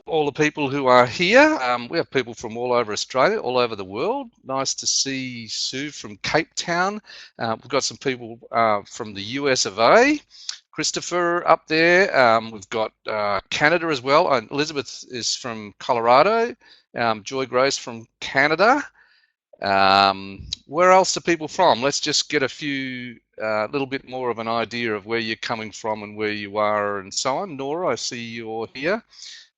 all the people who are here. We have people from all over Australia, all over the world. Nice to see Sue from Cape Town. We've got some people from the US of A. Christopher up there. We've got Canada as well. Elizabeth is from Colorado. Joy Grace from Canada. Where else are people from? Let's just get a few, little bit more of an idea of where you're coming from and where you are and so on. Nora, I see you're here.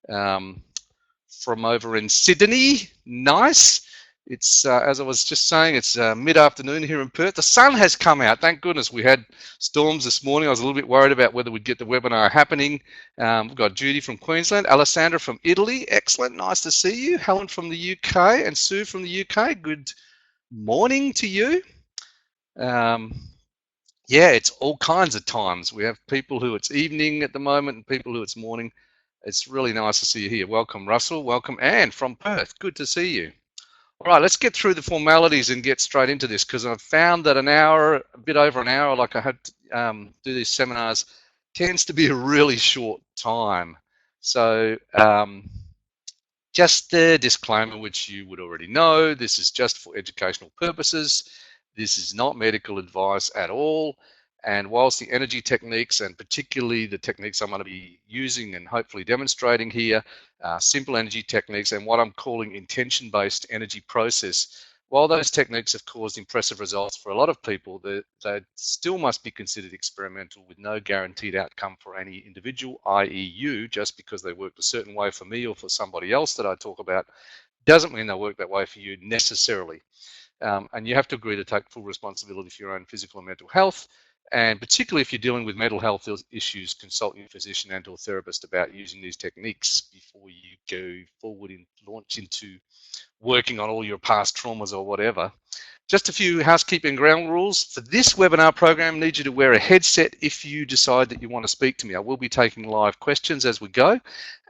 From over in Sydney. Nice. It's, as I was just saying, it's mid-afternoon here in Perth. The sun has come out. Thank goodness. We had storms this morning. I was a little bit worried about whether we'd get the webinar happening. We've got Judy from Queensland, Alessandra from Italy. Excellent. Nice to see you. Helen from the UK and Sue from the UK. Good morning to you. Yeah, it's all kinds of times. We have people who it's evening at the moment and people who it's morning. It's really nice to see you here. Welcome, Russell. Welcome, Anne from Perth. Good to see you. All right, let's get through the formalities and get straight into this, because I've found that an hour, a bit over an hour, like I had to do these seminars, tends to be a really short time. So just the disclaimer, which you would already know, this is just for educational purposes. This is not medical advice at all. And whilst the energy techniques, and particularly the techniques I'm going to be using and hopefully demonstrating here, simple energy techniques and what I'm calling intention-based energy process, while those techniques have caused impressive results for a lot of people, they still must be considered experimental with no guaranteed outcome for any individual, i.e. you. Just because they worked a certain way for me or for somebody else that I talk about doesn't mean they'll work that way for you necessarily. And you have to agree to take full responsibility for your own physical and mental health. And particularly if you're dealing with mental health issues, consult your physician and or therapist about using these techniques before you go forward and launch into working on all your past traumas or whatever. Just a few housekeeping ground rules. For this webinar program, I need you to wear a headset if you decide that you want to speak to me. I will be taking live questions as we go,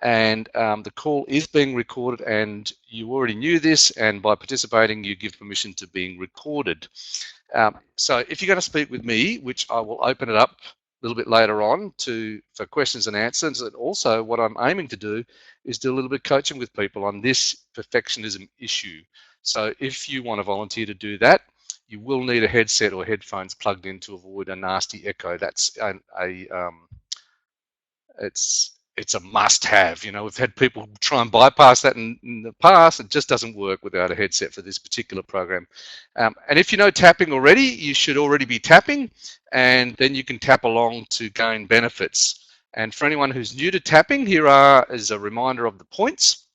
and the call is being recorded, and you already knew this, and by participating you give permission to being recorded. So if you're going to speak with me, which I will open it up a little bit later on for questions and answers, and also what I'm aiming to do is do a little bit of coaching with people on this perfectionism issue. So if you want to volunteer to do that, you will need a headset or headphones plugged in to avoid a nasty echo. That's it's a must-have. You know, we've had people try and bypass that in the past. It just doesn't work without a headset for this particular program. And if you know tapping already, you should already be tapping, and then you can tap along to gain benefits. And for anyone who's new to tapping, here is a reminder of the points.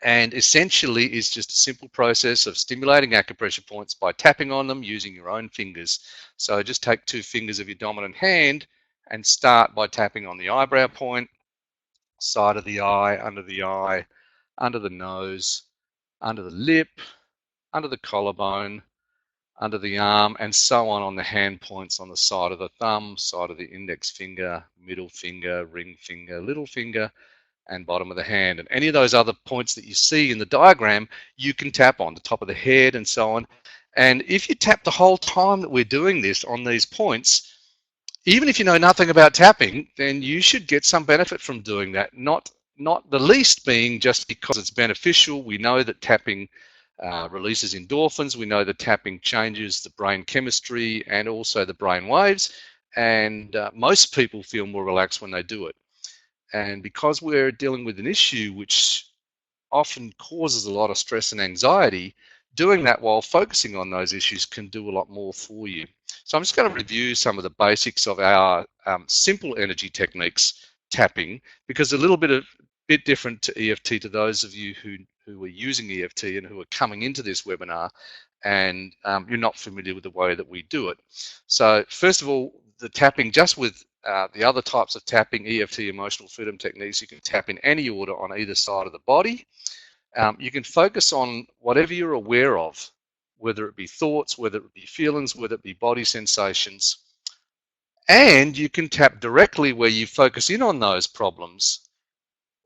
And essentially is just a simple process of stimulating acupressure points by tapping on them using your own fingers. So just take 2 fingers of your dominant hand and start by tapping on the eyebrow point, side of the eye, under the nose, under the lip, under the collarbone, under the arm, and so on the hand points on the side of the thumb, side of the index finger, middle finger, ring finger, little finger, and bottom of the hand. And any of those other points that you see in the diagram, you can tap on the top of the head and so on. And if you tap the whole time that we're doing this on these points, even if you know nothing about tapping, then you should get some benefit from doing that. Not the least being just because it's beneficial. We know that tapping releases endorphins. We know that tapping changes the brain chemistry and also the brain waves. And most people feel more relaxed when they do it. And because we're dealing with an issue which often causes a lot of stress and anxiety, doing that while focusing on those issues can do a lot more for you. So I'm just going to review some of the basics of our simple energy techniques, tapping, because a little bit different to EFT to those of you who are using EFT and who are coming into this webinar and you're not familiar with the way that we do it. So first of all, the tapping, just with the other types of tapping, EFT, emotional freedom techniques, you can tap in any order on either side of the body. You can focus on whatever you're aware of, whether it be thoughts, whether it be feelings, whether it be body sensations. And you can tap directly where you focus in on those problems,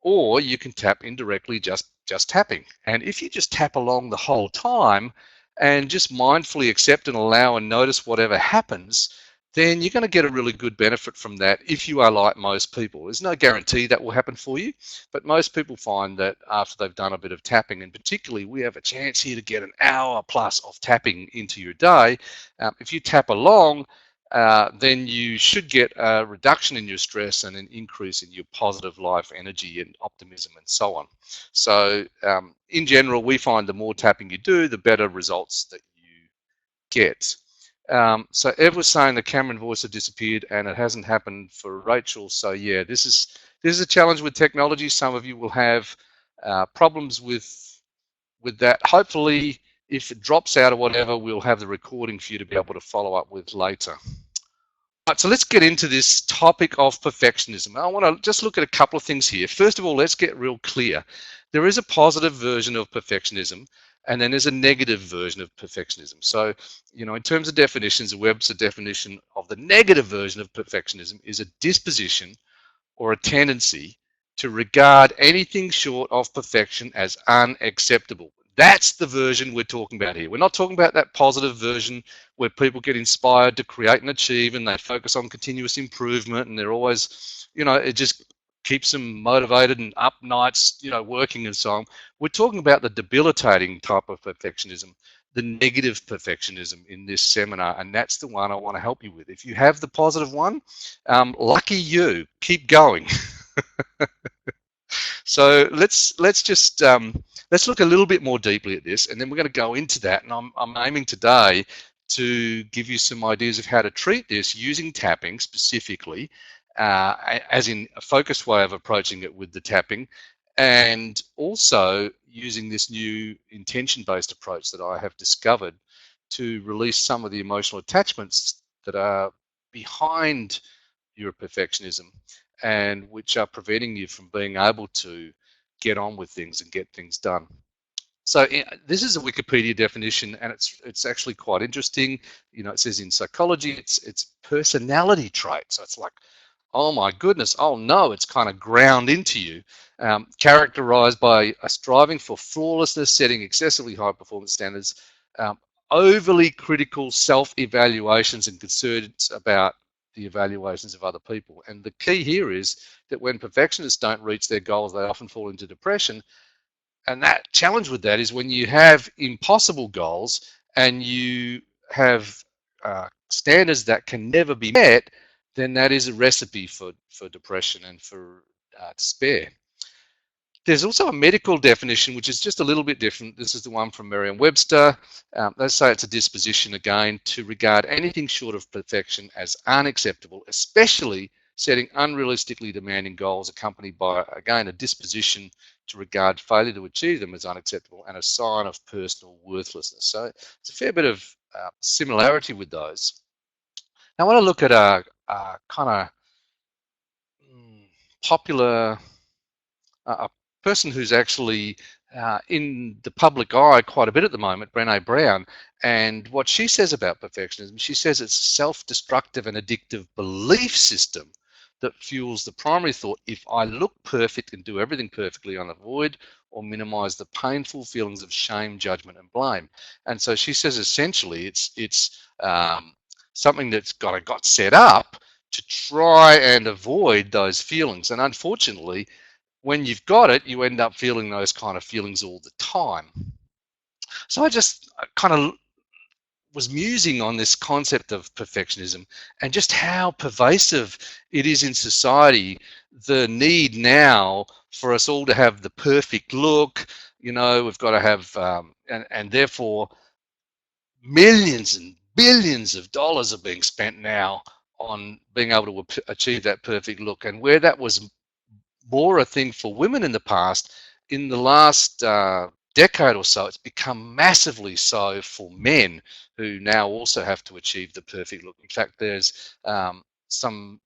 or you can tap indirectly just tapping. And if you just tap along the whole time and just mindfully accept and allow and notice whatever happens, then you're going to get a really good benefit from that if you are like most people. There's no guarantee that will happen for you, but most people find that after they've done a bit of tapping, and particularly we have a chance here to get an hour plus of tapping into your day. If you tap along, then you should get a reduction in your stress and an increase in your positive life energy and optimism and so on. So in general, we find the more tapping you do, the better results that you get. So Ev was saying the Cameron voice had disappeared and it hasn't happened for Rachel. So yeah, this is a challenge with technology. Some of you will have problems with that. Hopefully, if it drops out or whatever, we'll have the recording for you to be able to follow up with later. Right, so let's get into this topic of perfectionism. I want to just look at a couple of things here. First of all, let's get real clear. There is a positive version of perfectionism, and then there's a negative version of perfectionism. So, in terms of definitions, the Webster definition of the negative version of perfectionism is a disposition or a tendency to regard anything short of perfection as unacceptable. That's the version we're talking about here. We're not talking about that positive version where people get inspired to create and achieve and they focus on continuous improvement and they're always, it just keeps them motivated and up nights, working and so on. We're talking about the debilitating type of perfectionism, the negative perfectionism in this seminar, and that's the one I want to help you with. If you have the positive one, lucky you, keep going. So let's just let's look a little bit more deeply at this, and then we're going to go into that. And I'm aiming today to give you some ideas of how to treat this using tapping specifically, as in a focused way of approaching it with the tapping, and also using this new intention-based approach that I have discovered to release some of the emotional attachments that are behind your perfectionism and which are preventing you from being able to get on with things and get things done. So this is a Wikipedia definition, and it's actually quite interesting. It says in psychology, it's personality trait. So it's like, oh my goodness, oh no, it's kind of ground into you. Characterized by a striving for flawlessness, setting excessively high performance standards, overly critical self-evaluations and concerns about the evaluations of other people. And the key here is that when perfectionists don't reach their goals, they often fall into depression. And that challenge with that is when you have impossible goals and you have standards that can never be met, then that is a recipe for depression and for despair. There's also a medical definition, which is just a little bit different. This is the one from Merriam-Webster. They say it's a disposition, again, to regard anything short of perfection as unacceptable, especially setting unrealistically demanding goals accompanied by, again, a disposition to regard failure to achieve them as unacceptable and a sign of personal worthlessness. So it's a fair bit of similarity with those. Now I want to look at a kind of popular a person who's actually in the public eye quite a bit at the moment, Brené Brown, and what she says about perfectionism, she says it's a self-destructive and addictive belief system that fuels the primary thought, if I look perfect and do everything perfectly, I'll avoid or minimize the painful feelings of shame, judgment, and blame. And so she says essentially it's something that's got set up to try and avoid those feelings. And unfortunately, when you've got it, you end up feeling those kind of feelings all the time. So I just kind of was musing on this concept of perfectionism and just how pervasive it is in society, the need now for us all to have the perfect look. We've got to have, and therefore millions and billions of dollars are being spent now on being able to achieve that perfect look. And where that was more a thing for women in the past, in the last decade or so, it's become massively so for men who now also have to achieve the perfect look. In fact, there's some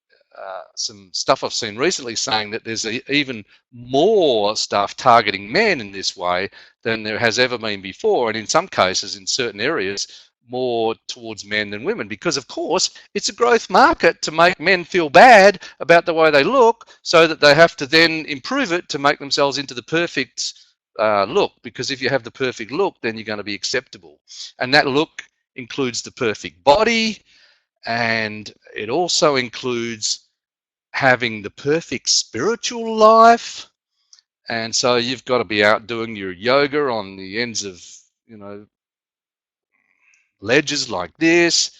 stuff I've seen recently saying that there's even more stuff targeting men in this way than there has ever been before, and in some cases, in certain areas, more towards men than women, because of course it's a growth market to make men feel bad about the way they look, so that they have to then improve it to make themselves into the perfect look, because if you have the perfect look, then you're going to be acceptable. And that look includes the perfect body, And it also includes having the perfect spiritual life. And so you've got to be out doing your yoga on the ends of, you know, ledges like this.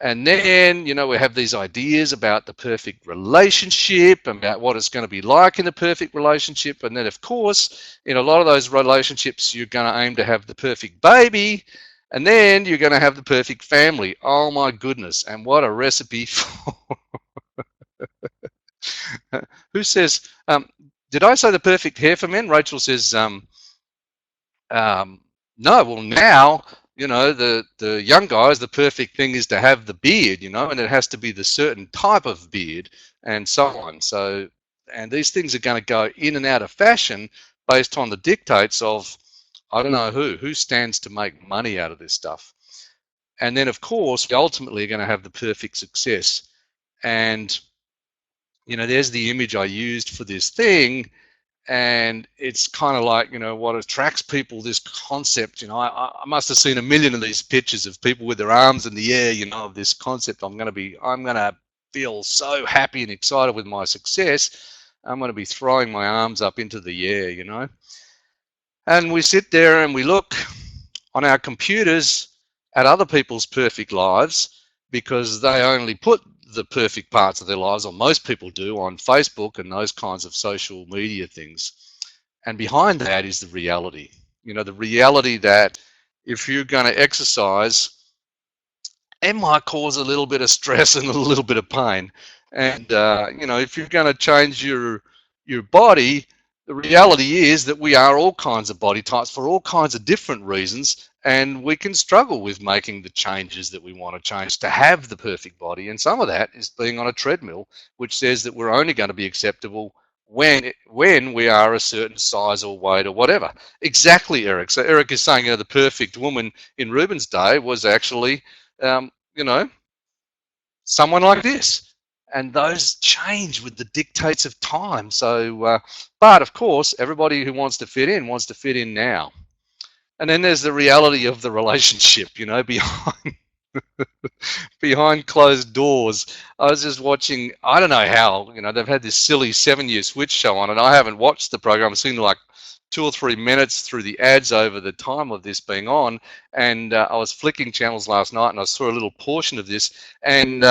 And then, you know, we have these ideas about the perfect relationship, about what it's going to be like in a perfect relationship. And then, of course, in a lot of those relationships, you're going to aim to have the perfect baby. And then you're going to have the perfect family. Oh, my goodness. And what a recipe for. Who says, did I say the perfect hair for men? Rachel says, Um, no, well now, you know, the young guys, the perfect thing is to have the beard, you know, and it has to be the certain type of beard and so on. So, and these things are going to go in and out of fashion based on the dictates of, I don't know who stands to make money out of this stuff. And then, of course, we ultimately are going to have the perfect success. And, you know, there's the image I used for this thing, and it's kind of like, you know, what attracts people, this concept. You know, I must have seen a million of these pictures of people with their arms in the air, you know, of this concept. I'm going to feel so happy and excited with my success. I'm going to be throwing my arms up into the air, you know. And we sit there and we look on our computers at other people's perfect lives, because they only put the perfect parts of their lives, or most people do, on Facebook and those kinds of social media things. And behind that is the reality. You know, the reality that if you're going to exercise, it might cause a little bit of stress and a little bit of pain. And you know, if you're going to change your body, the reality is that we are all kinds of body types for all kinds of different reasons, and we can struggle with making the changes that we want to change to have the perfect body. And some of that is being on a treadmill, which says that we're only going to be acceptable when we are a certain size or weight or whatever. Exactly, Eric. So Eric is saying, you know, the perfect woman in Ruben's day was actually you know, someone like this. And those change with the dictates of time. So, but of course, everybody who wants to fit in now. And then there's the reality of the relationship, you know, behind closed doors. I was just watching, I don't know how, you know, they've had this silly 7-year switch show on, and I haven't watched the program. I've seen like 2 or 3 minutes through the ads over the time of this being on, and I was flicking channels last night and I saw a little portion of this, and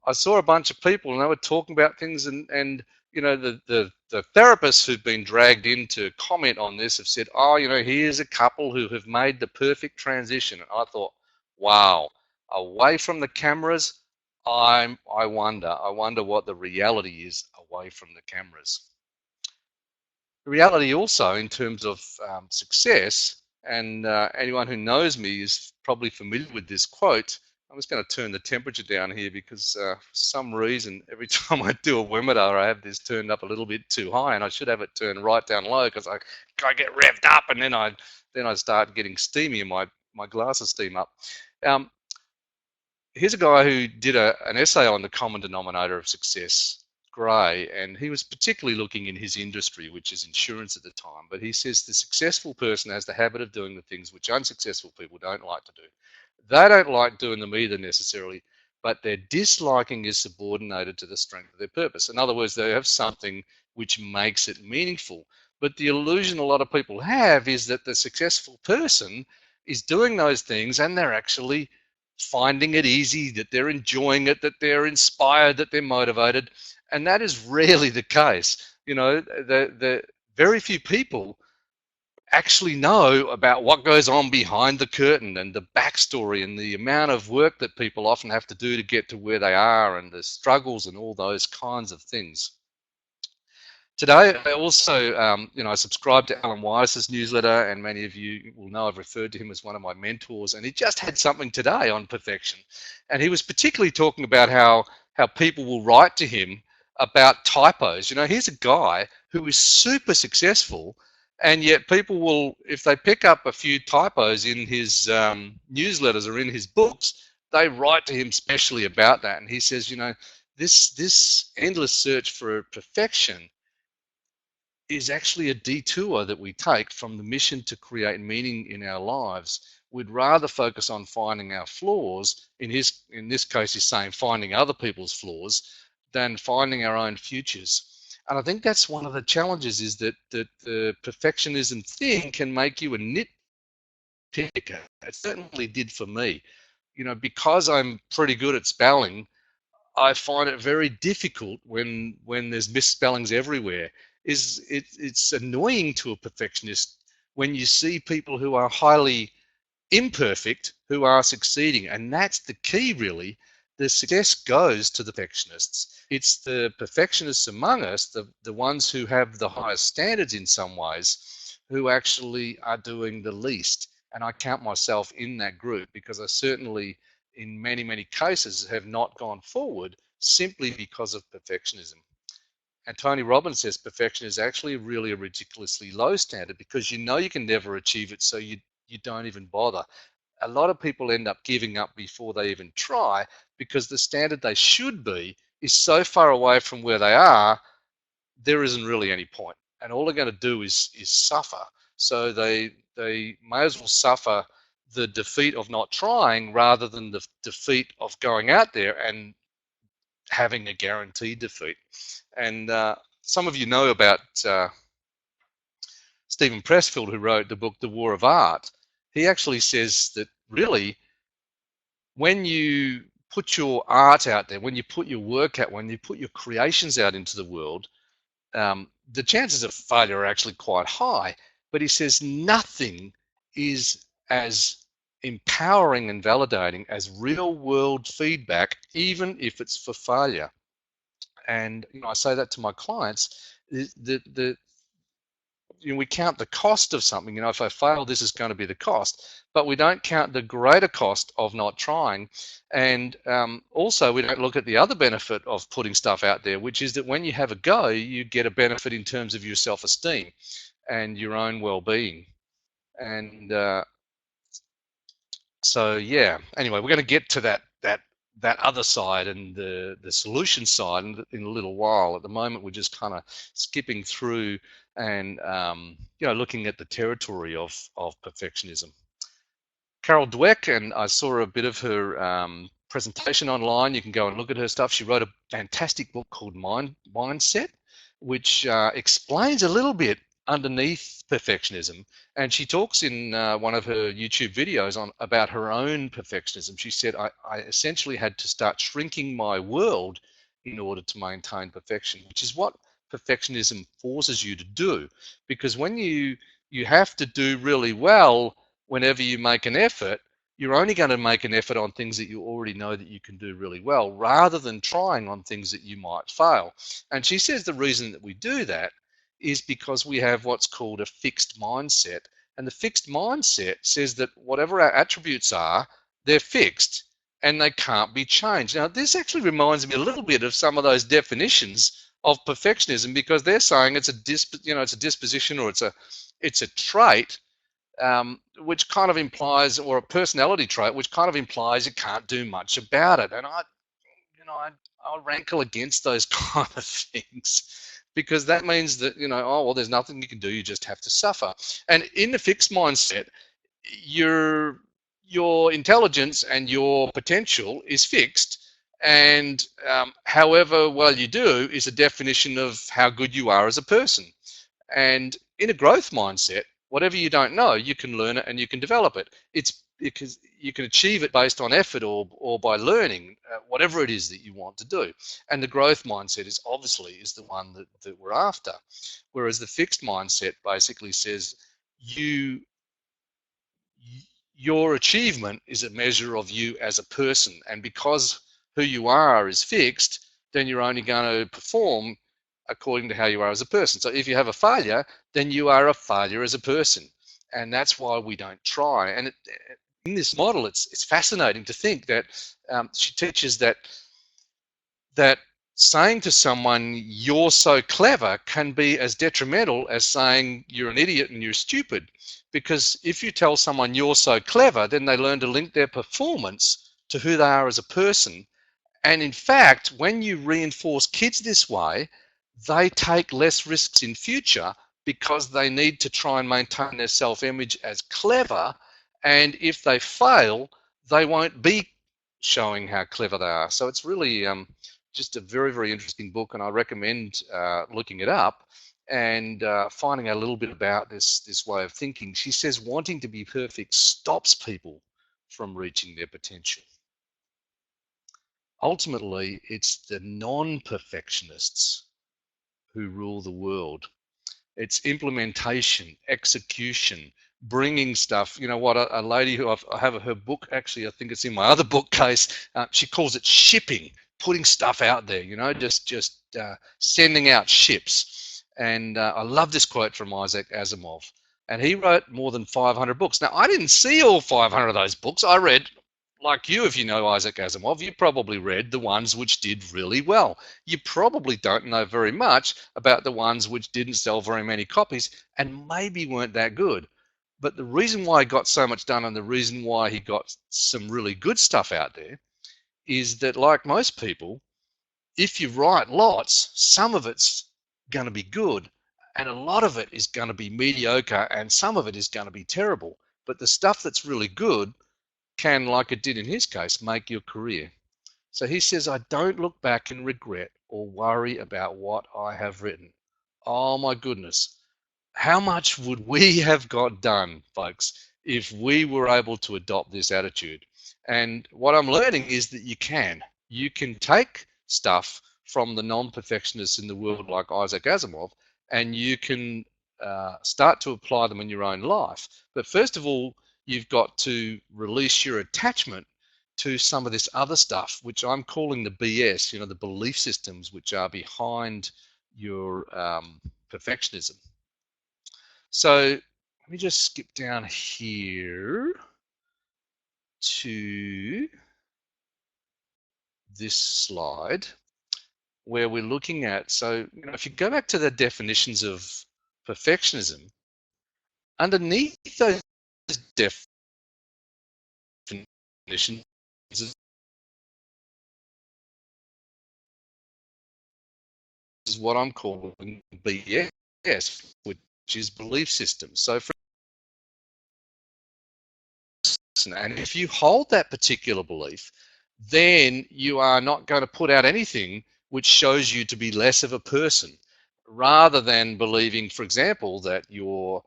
I saw a bunch of people and they were talking about things, and you know, the therapists who've been dragged in to comment on this have said, oh, you know, here's a couple who have made the perfect transition. And I thought, wow, away from the cameras, I wonder what the reality is away from the cameras. The reality also in terms of success, and anyone who knows me is probably familiar with this quote. I'm just going to turn the temperature down here because for some reason, every time I do a webinar, I have this turned up a little bit too high, and I should have it turned right down low because I get revved up, and then I start getting steamy, and my glasses steam up. Um, Here's a guy who did an essay on the common denominator of success, Gray, and he was particularly looking in his industry, which is insurance at the time. But he says the successful person has the habit of doing the things which unsuccessful people don't like to do. They don't like doing them either necessarily, but their disliking is subordinated to the strength of their purpose. In other words, they have something which makes it meaningful. But the illusion a lot of people have is that the successful person is doing those things and they're actually finding it easy, that they're enjoying it, that they're inspired, that they're motivated. And that is rarely the case. You know, the very few people actually know about what goes on behind the curtain and the backstory and the amount of work that people often have to do to get to where they are, and the struggles and all those kinds of things. Today, I also, you know, I subscribe to Alan Weiss's newsletter, and many of you will know I've referred to him as one of my mentors. And he just had something today on perfection, and he was particularly talking about how people will write to him about typos. You know, here's a guy who is super successful, and yet people will, if they pick up a few typos in his newsletters or in his books, they write to him specially about that. And he says, you know, this endless search for perfection is actually a detour that we take from the mission to create meaning in our lives. we'd rather focus on finding our flaws. In this case, he's saying finding other people's flaws than finding our own futures. And I think that's one of the challenges, is that the perfectionism thing can make you a nitpicker. It certainly did for me. Because I'm pretty good at spelling, I find it very difficult when there's misspellings everywhere. It's annoying to a perfectionist when you see people who are highly imperfect who are succeeding, and that's the key, really. The success goes to the perfectionists. It's the perfectionists among us, the ones who have the highest standards in some ways, who actually are doing the least. And I count myself in that group, because I certainly, in many, many cases, have not gone forward simply because of perfectionism. And Tony Robbins says perfection is actually really a ridiculously low standard, because you can never achieve it, so you don't even bother. A lot of people end up giving up before they even try, because the standard they should be is so far away from where they are, there isn't really any point. And all they're going to do is suffer. So they may as well suffer the defeat of not trying rather than the defeat of going out there and having a guaranteed defeat. And some of you know about Stephen Pressfield, who wrote the book The War of Art. He actually says that really, when you put your art out there, when you put your work out, when you put your creations out into the world, the chances of failure are actually quite high. But he says nothing is as empowering and validating as real world feedback, even if it's for failure. And I say that to my clients. We count the cost of something. If I fail, this is going to be the cost, but we don't count the greater cost of not trying. And also, we don't look at the other benefit of putting stuff out there, which is that when you have a go, you get a benefit in terms of your self-esteem and your own well-being. And so, yeah. Anyway, we're going to get to that other side and the solution side in a little while. At the moment, we're just kind of skipping through and looking at the territory of perfectionism. Carol Dweck, and I saw a bit of her presentation online. You can go and look at her stuff. She wrote a fantastic book called Mindset, which explains a little bit underneath perfectionism. And she talks in one of her YouTube videos about her own perfectionism. She said, I essentially had to start shrinking my world in order to maintain perfection, which is what perfectionism forces you to do. Because when you have to do really well whenever you make an effort, you're only going to make an effort on things that you already know that you can do really well, rather than trying on things that you might fail. And she says the reason that we do that is because we have what's called a fixed mindset. And the fixed mindset says that whatever our attributes are, they're fixed and they can't be changed. Now, this actually reminds me a little bit of some of those definitions of perfectionism, because they're saying it's a disposition, or it's a trait, which kind of implies, or a personality trait, which kind of implies you can't do much about it. And I rankle against those kind of things, because that means that, oh, well, there's nothing you can do, you just have to suffer. And in the fixed mindset, your intelligence and your potential is fixed, and however well you do is a definition of how good you are as a person. And in a growth mindset, whatever you don't know, you can learn it and you can develop it. It's because you can achieve it based on effort or by learning, whatever it is that you want to do. And the growth mindset is the one that we're after. Whereas the fixed mindset basically says your achievement is a measure of you as a person. And because who you are is fixed, then you're only going to perform according to how you are as a person. So if you have a failure, then you are a failure as a person. And that's why we don't try. And in this model, it's fascinating to think that she teaches that saying to someone, you're so clever, can be as detrimental as saying you're an idiot and you're stupid. Because if you tell someone you're so clever, then they learn to link their performance to who they are as a person. And in fact, when you reinforce kids this way, they take less risks in future, because they need to try and maintain their self-image as clever, And if they fail, they won't be showing how clever they are. So it's really just a very, very interesting book, and I recommend looking it up and finding out a little bit about this way of thinking. She says wanting to be perfect stops people from reaching their potential. Ultimately, it's the non-perfectionists who rule the world. It's implementation, execution, bringing stuff. You know what? A lady who I have her book, actually, I think it's in my other bookcase. She calls it shipping, putting stuff out there. You know, just sending out ships. And I love this quote from Isaac Asimov. And he wrote more than 500 books. Now, I didn't see all 500 of those books. I read, like you, if you know Isaac Asimov, you probably read the ones which did really well. You probably don't know very much about the ones which didn't sell very many copies and maybe weren't that good. But the reason why he got so much done and the reason why he got some really good stuff out there is that, like most people, if you write lots, some of it's going to be good and a lot of it is going to be mediocre and some of it is going to be terrible. But the stuff that's really good can, like it did in his case, make your career. So he says, I don't look back and regret or worry about what I have written. Oh my goodness. How much would we have got done, folks, if we were able to adopt this attitude? And what I'm learning is that you can. You can take stuff from the non-perfectionists in the world like Isaac Asimov, and you can start to apply them in your own life. But first of all, you've got to release your attachment to some of this other stuff, which I'm calling the BS, you know, the belief systems which are behind your perfectionism. So let me just skip down here to this slide where we're looking at, so, you know, if you go back to the definitions of perfectionism, underneath those definitions is what I'm calling BS, which is belief systems. So for and if you hold that particular belief, then you are not going to put out anything which shows you to be less of a person, rather than believing, for example, that your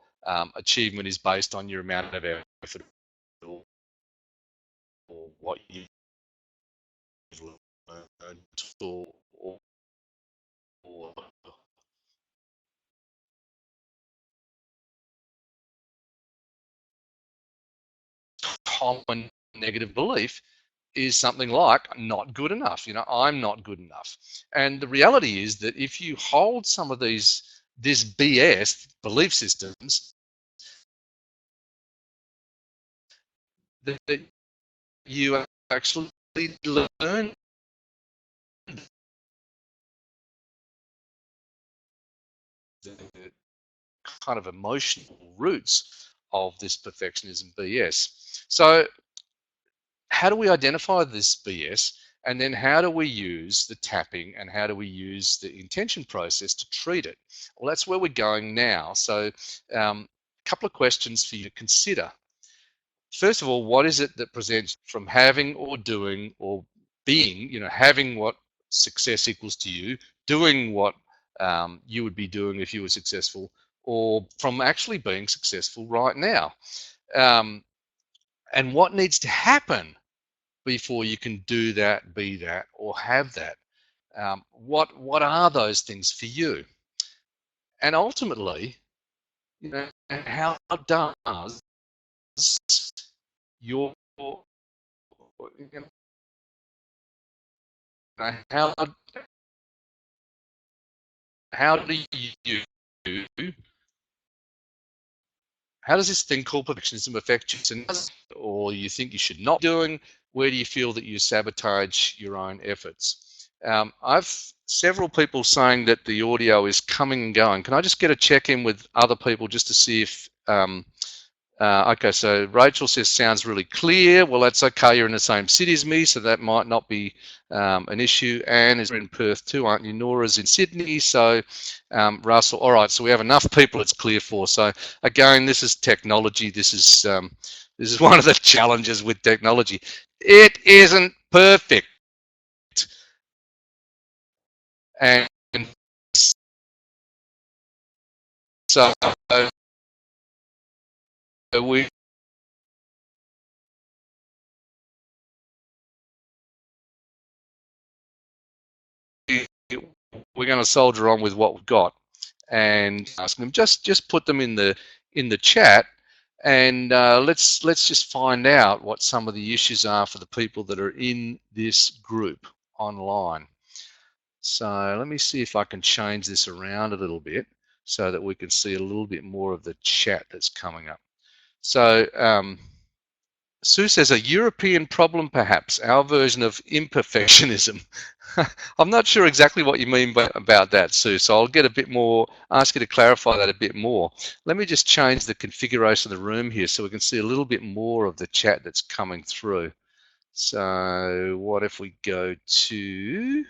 achievement is based on your amount of effort or what you've learned or common negative belief is something like not good enough. You know, I'm not good enough. And the reality is that if you hold some of this BS belief systems, that you actually learn the kind of emotional roots of this perfectionism BS. So how do we identify this BS? And then how do we use the tapping and how do we use the intention process to treat it? Well, that's where we're going now. So a couple of questions for you to consider. First of all, what is it that presents from having or doing or being, you know, having what success equals to you, doing what you would be doing if you were successful, or from actually being successful right now? And what needs to happen before you can do that, be that, or have that? What are those things for you? And ultimately, you know, how does your you know, how do you how does this thing called perfectionism affect you, or you think you should not be doing? Where do you feel that you sabotage your own efforts? I've several people saying that the audio is coming and going. Can I just get a check in with other people just to see if okay, so Rachel says sounds really clear. Well, that's okay. You're in the same city as me, so that might not be an issue. Anne is in Perth too, aren't you? Nora's in Sydney. So Russell, all right. So we have enough people it's clear for. So again, this is technology. This is This is one of the challenges with technology. It isn't perfect. And so we we're going to soldier on with what we've got, and ask them, just put them in the chat, and let's just find out what some of the issues are for the people that are in this group online. So let me see if I can change this around a little bit so that we can see a little bit more of the chat that's coming up. So Sue says, a European problem perhaps, our version of imperfectionism. I'm not sure exactly what you mean about that, Sue, so I'll get a bit more, ask you to clarify that a bit more. Let me just change the configuration of the room here so we can see a little bit more of the chat that's coming through. So what if we go to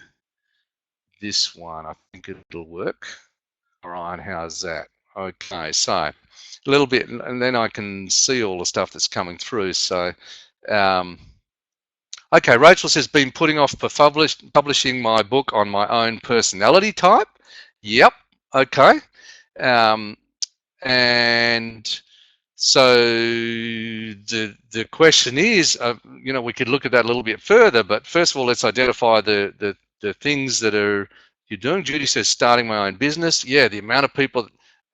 this one? I think it'll work. All right, how's that? Okay, so a little bit, and then I can see all the stuff that's coming through. So, okay, Rachel says, been putting off publishing my book on my own personality type. Yep, okay. And so the question is, you know, we could look at that a little bit further, but first of all, let's identify the things that are you're doing. Judy says, starting my own business. Yeah, the amount of people,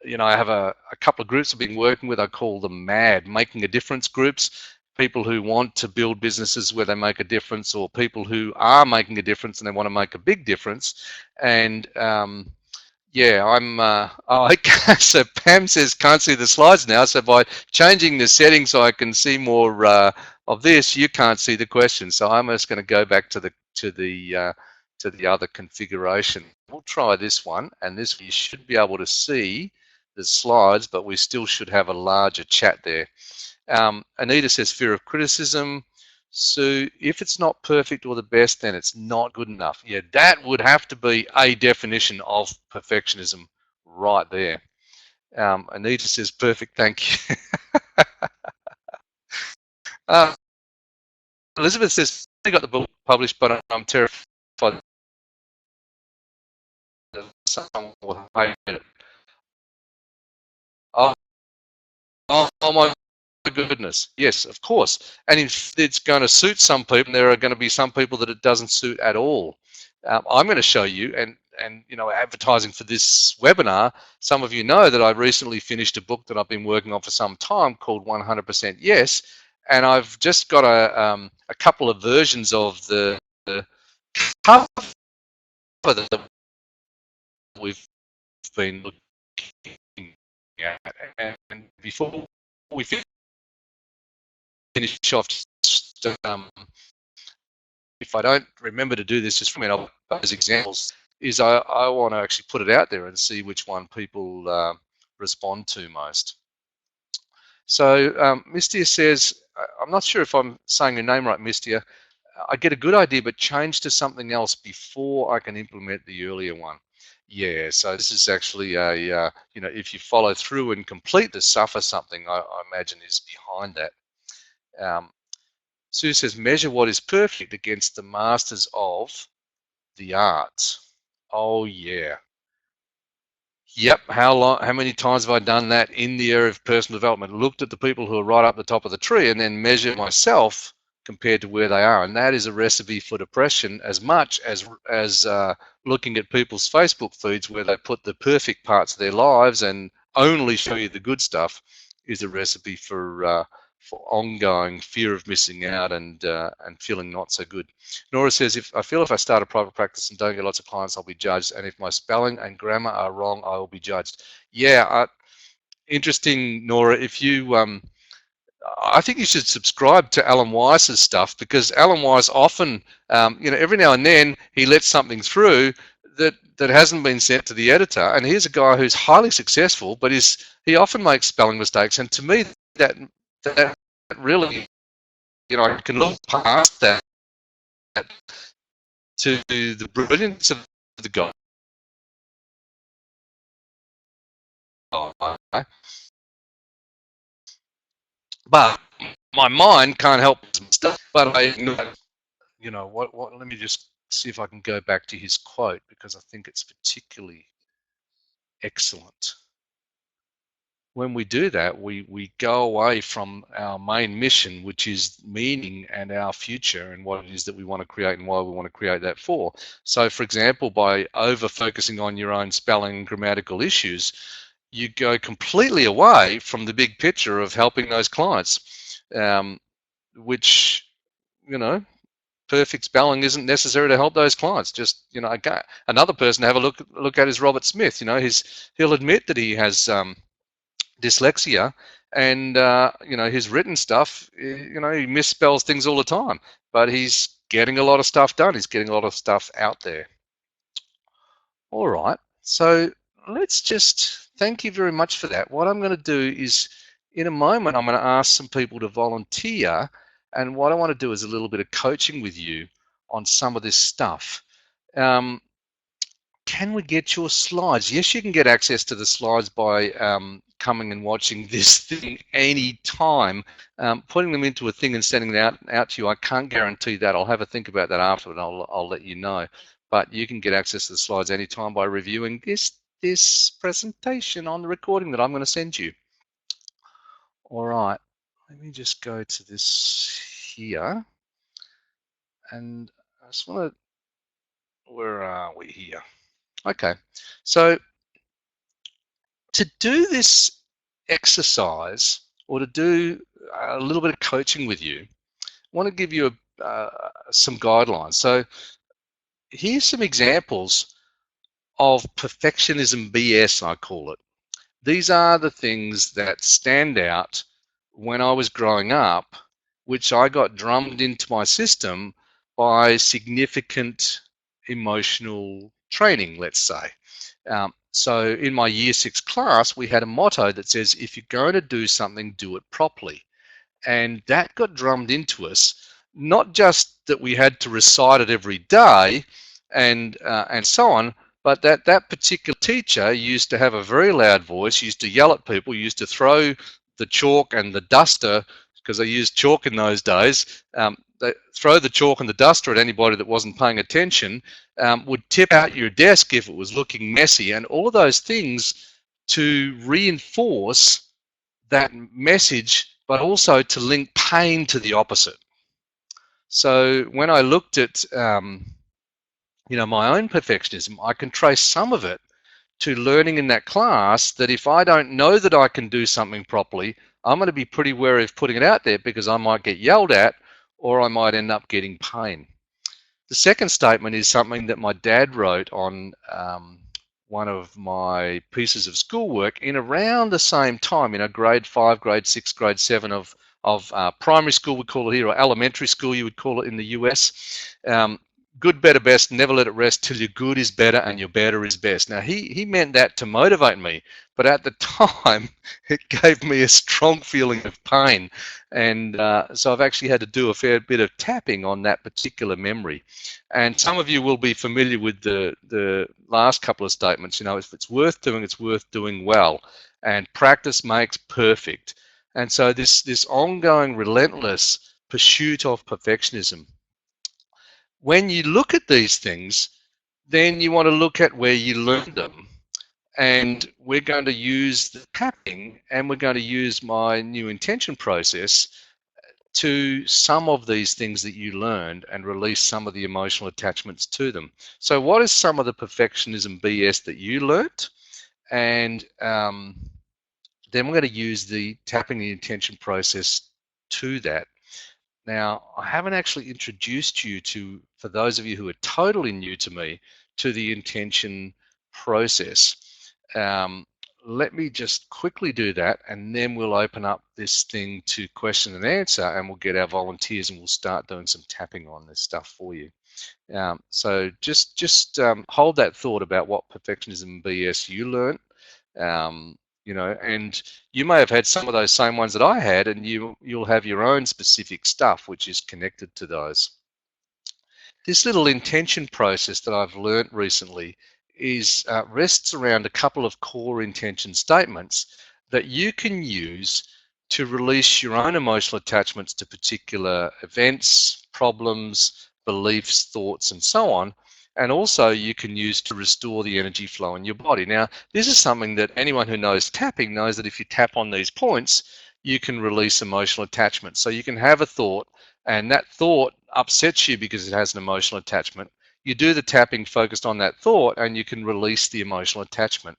you know, I have a couple of groups I've been working with. I call them MAD, making a difference groups. People who want to build businesses where they make a difference, or people who are making a difference and they want to make a big difference. And yeah, I'm. Oh, okay. So Pam says can't see the slides now. So by changing the settings so I can see more of this, you can't see the question. So I'm just going to go back to the other configuration. We'll try this one, and this you should be able to see the slides, but we still should have a larger chat there. Anita says fear of criticism. So if it's not perfect or the best, then it's not good enough. Yeah, that would have to be a definition of perfectionism right there. Anita says perfect, thank you. Elizabeth says I got the book published, but I'm terrified that someone will hate it. Oh, oh my goodness, yes, of course. And if it's going to suit some people, there are going to be some people that it doesn't suit at all. I'm going to show you, and you know, advertising for this webinar, some of you know that I recently finished a book that I've been working on for some time called 100% Yes, and I've just got a couple of versions of the cover that we've been looking at, and before we finish off, just, if I don't remember to do this, just from those examples, is I want to actually put it out there and see which one people respond to most. So Mistia says, I'm not sure if I'm saying your name right, Mistia. I get a good idea, but change to something else before I can implement the earlier one. Yeah, so this is actually a, you know, if you follow through and complete the suffer something, I imagine is behind that. Sue says, measure what is perfect against the masters of the arts. Oh yeah. Yep. How many times have I done that in the area of personal development? Looked at the people who are right up the top of the tree and then measured myself compared to where they are, and that is a recipe for depression as much as looking at people's Facebook feeds where they put the perfect parts of their lives and only show you the good stuff is a recipe for ongoing fear of missing out and feeling not so good. Nora says, if I start a private practice and don't get lots of clients, I'll be judged, and if my spelling and grammar are wrong, I will be judged. Yeah, interesting, Nora. If you I think you should subscribe to Alan Weiss's stuff, because Alan Weiss often, you know, every now and then he lets something through that hasn't been sent to the editor. And here's a guy who's highly successful, but he often makes spelling mistakes. And to me, that really, you know, I can look past that to the brilliance of the guy. But My mind can't help stuff, but I ignore. What? Let me just see if I can go back to his quote because I think it's particularly excellent. When we do that, we go away from our main mission, which is meaning and our future and what it is that we want to create and why we want to create that for. So, for example, by over focusing on your own spelling and grammatical issues, you go completely away from the big picture of helping those clients, which, you know, perfect spelling isn't necessary to help those clients. Just, another person to have a look at is Robert Smith. He'll admit that he has dyslexia, and his written stuff, he misspells things all the time, but he's getting a lot of stuff done. He's getting a lot of stuff out there. All right, so let's just thank you very much for that. What I'm going to do is, in a moment, I'm going to ask some people to volunteer, and what I want to do is a little bit of coaching with you on some of this stuff. Can we get your slides? Yes, you can get access to the slides by coming and watching this thing any time. Putting them into a thing and sending it out to you, I can't guarantee that. I'll have a think about that after, and I'll let you know. But you can get access to the slides anytime by reviewing this presentation on the recording that I'm going to send you. All right, let me just go to this here, and I just want to. Where are we here? Okay, so to do this exercise or to do a little bit of coaching with you, I want to give you some guidelines. So here's some examples of perfectionism BS, I call it. These are the things that stand out when I was growing up, which I got drummed into my system by significant emotional training, let's say. So in my year 6 class, we had a motto that says, if you're going to do something, do it properly. And that got drummed into us, not just that we had to recite it every day and so on, but that particular teacher used to have a very loud voice, used to yell at people, used to throw the chalk and the duster, because they used chalk in those days. They throw the chalk and the duster at anybody that wasn't paying attention, would tip out your desk if it was looking messy, and all of those things to reinforce that message, but also to link pain to the opposite. So when I looked at my own perfectionism, I can trace some of it to learning in that class that if I don't know that I can do something properly, I'm going to be pretty wary of putting it out there because I might get yelled at or I might end up getting pain. The second statement is something that my dad wrote on one of my pieces of schoolwork in around the same time, grade 5, grade 6, grade 7 of primary school, we call it here, or elementary school, you would call it in the US. Good, better, best, never let it rest till your good is better and your better is best. Now, he meant that to motivate me, but at the time, it gave me a strong feeling of pain. And so I've actually had to do a fair bit of tapping on that particular memory. And some of you will be familiar with the last couple of statements. If it's worth doing, it's worth doing well. And practice makes perfect. And so this ongoing, relentless pursuit of perfectionism. When you look at these things, then you want to look at where you learned them. And we're going to use the tapping, and we're going to use my new intention process to some of these things that you learned and release some of the emotional attachments to them. So what is some of the perfectionism BS that you learned? And then we're going to use the tapping the intention process to that. Now, I haven't actually introduced you to, for those of you who are totally new to me, to the intention process. Let me just quickly do that, and then we'll open up this thing to question and answer, and we'll get our volunteers and we'll start doing some tapping on this stuff for you. So just hold that thought about what perfectionism BS you learned. And you may have had some of those same ones that I had, and you'll have your own specific stuff which is connected to those. This little intention process that I've learned recently is rests around a couple of core intention statements that you can use to release your own emotional attachments to particular events, problems, beliefs, thoughts, and so on. And also you can use to restore the energy flow in your body. Now, this is something that anyone who knows tapping knows, that if you tap on these points, you can release emotional attachment. So you can have a thought, and that thought upsets you because it has an emotional attachment. You do the tapping focused on that thought, and you can release the emotional attachment.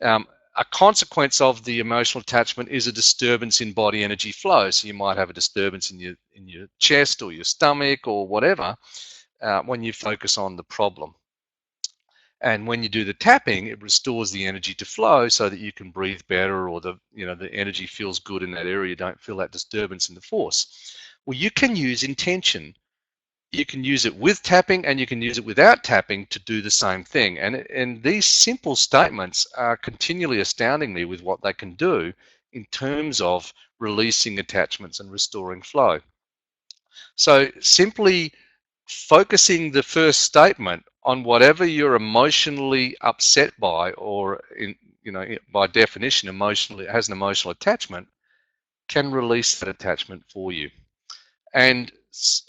Um, a consequence of the emotional attachment is a disturbance in body energy flow. So you might have a disturbance in your chest or your stomach or whatever when you focus on the problem. And when you do the tapping, it restores the energy to flow so that you can breathe better, or the energy feels good in that area. You don't feel that disturbance in the force. Well, you can use intention. You can use it with tapping, and you can use it without tapping to do the same thing. And these simple statements are continually astounding me with what they can do in terms of releasing attachments and restoring flow. So simply focusing the first statement on whatever you're emotionally upset by, or by definition, emotionally it has an emotional attachment, can release that attachment for you. And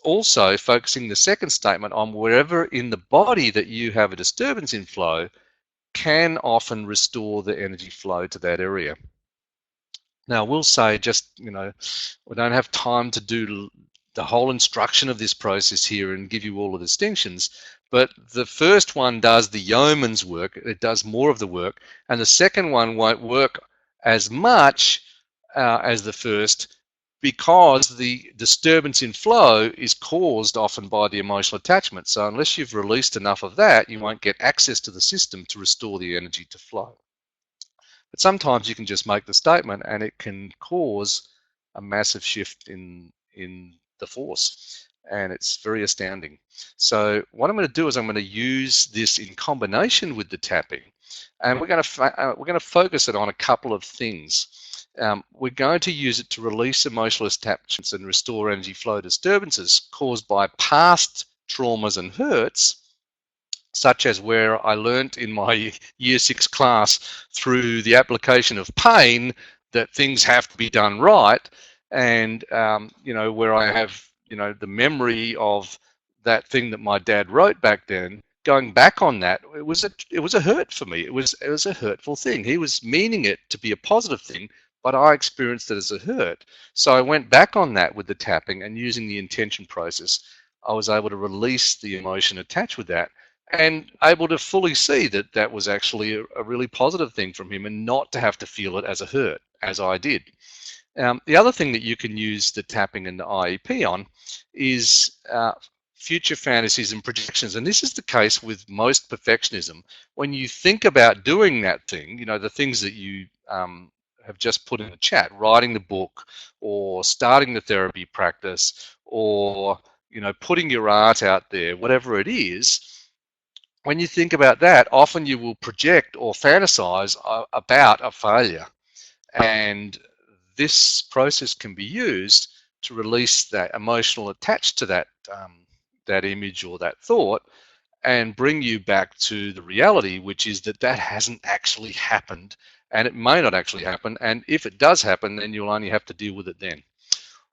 also focusing the second statement on wherever in the body that you have a disturbance in flow can often restore the energy flow to that area. Now, we'll say, we don't have time to do the whole instruction of this process here and give you all the distinctions, but the first one does the yeoman's work. It does more of the work, and the second one won't work as much as the first, because the disturbance in flow is caused often by the emotional attachment. So unless you've released enough of that, you won't get access to the system to restore the energy to flow. But sometimes you can just make the statement and it can cause a massive shift in the force. And it's very astounding. So what I'm going to do is I'm going to use this in combination with the tapping, and we're going to focus it on a couple of things. We're going to use it to release emotional attachments and restore energy flow disturbances caused by past traumas and hurts, such as where I learnt in my year 6 class through the application of pain that things have to be done right, and where I have the memory of that thing that my dad wrote back then. Going back on that, it was a hurt for me. It was a hurtful thing. He was meaning it to be a positive thing, but I experienced it as a hurt. So I went back on that with the tapping, and using the intention process, I was able to release the emotion attached with that, and able to fully see that that was actually a really positive thing from him, and not to have to feel it as a hurt, as I did. The other thing that you can use the tapping and the IEP on is future fantasies and projections. And this is the case with most perfectionism. When you think about doing that thing, the things that you have just put in the chat, writing the book, or starting the therapy practice, or putting your art out there, whatever it is, when you think about that, often you will project or fantasize about a failure. And this process can be used to release that emotional attached to that image or that thought, and bring you back to the reality, which is that hasn't actually happened, and it may not actually happen. And if it does happen, then you'll only have to deal with it then.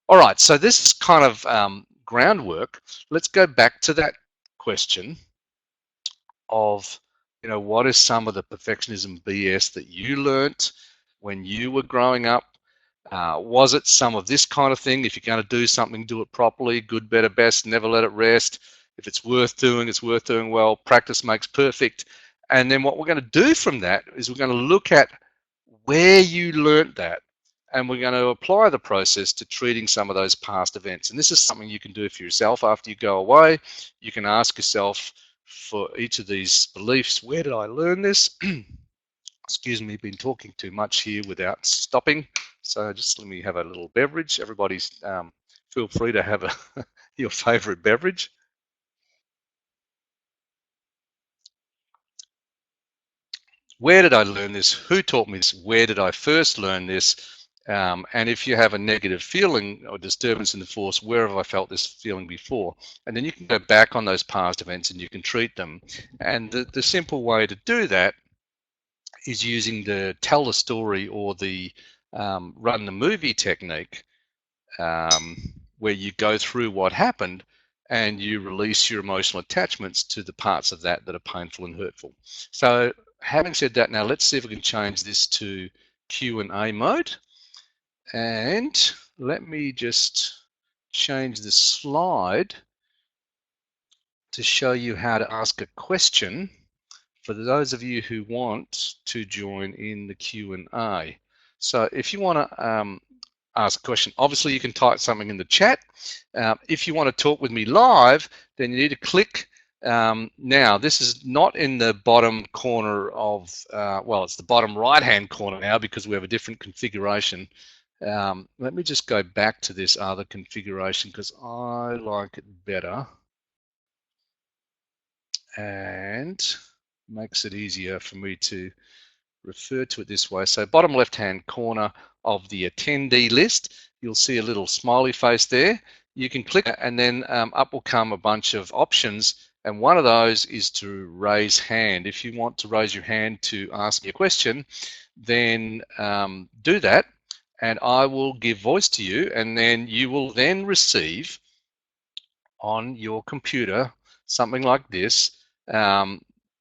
All right, so this is kind of groundwork. Let's go back to that question of, what is some of the perfectionism BS that you learnt when you were growing up? Was it some of this kind of thing? If you're going to do something, do it properly. Good, better, best. Never let it rest. If it's worth doing, it's worth doing well. Practice makes perfect. And then what we're going to do from that is we're going to look at where you learnt that, and we're going to apply the process to treating some of those past events. And this is something you can do for yourself after you go away. You can ask yourself, for each of these beliefs, where did I learn this? Excuse me, been talking too much here without stopping. So just let me have a little beverage. Everybody's feel free to have your favorite beverage. Where did I learn this? Who taught me this? Where did I first learn this? And if you have a negative feeling or disturbance in the force, where have I felt this feeling before? And then you can go back on those past events and you can treat them. And the simple way to do that is using the tell the story, or the run the movie technique, where you go through what happened and you release your emotional attachments to the parts of that that are painful and hurtful. So having said that, now let's see if we can change this to Q&A mode. And let me just change the slide to show you how to ask a question for those of you who want to join in the Q&A. So if you want to ask a question, obviously you can type something in the chat. If you want to talk with me live, then you need to click now. This is not in the bottom corner of, well, it's the bottom right-hand corner now because we have a different configuration. Let me just go back to this other configuration because I like it better and makes it easier for me to refer to it this way. So bottom left-hand corner of the attendee list, you'll see a little smiley face there. You can click and then up will come a bunch of options, and one of those is to raise hand. If you want to raise your hand to ask me a question, then do that and I will give voice to you, and then you will then receive on your computer something like this.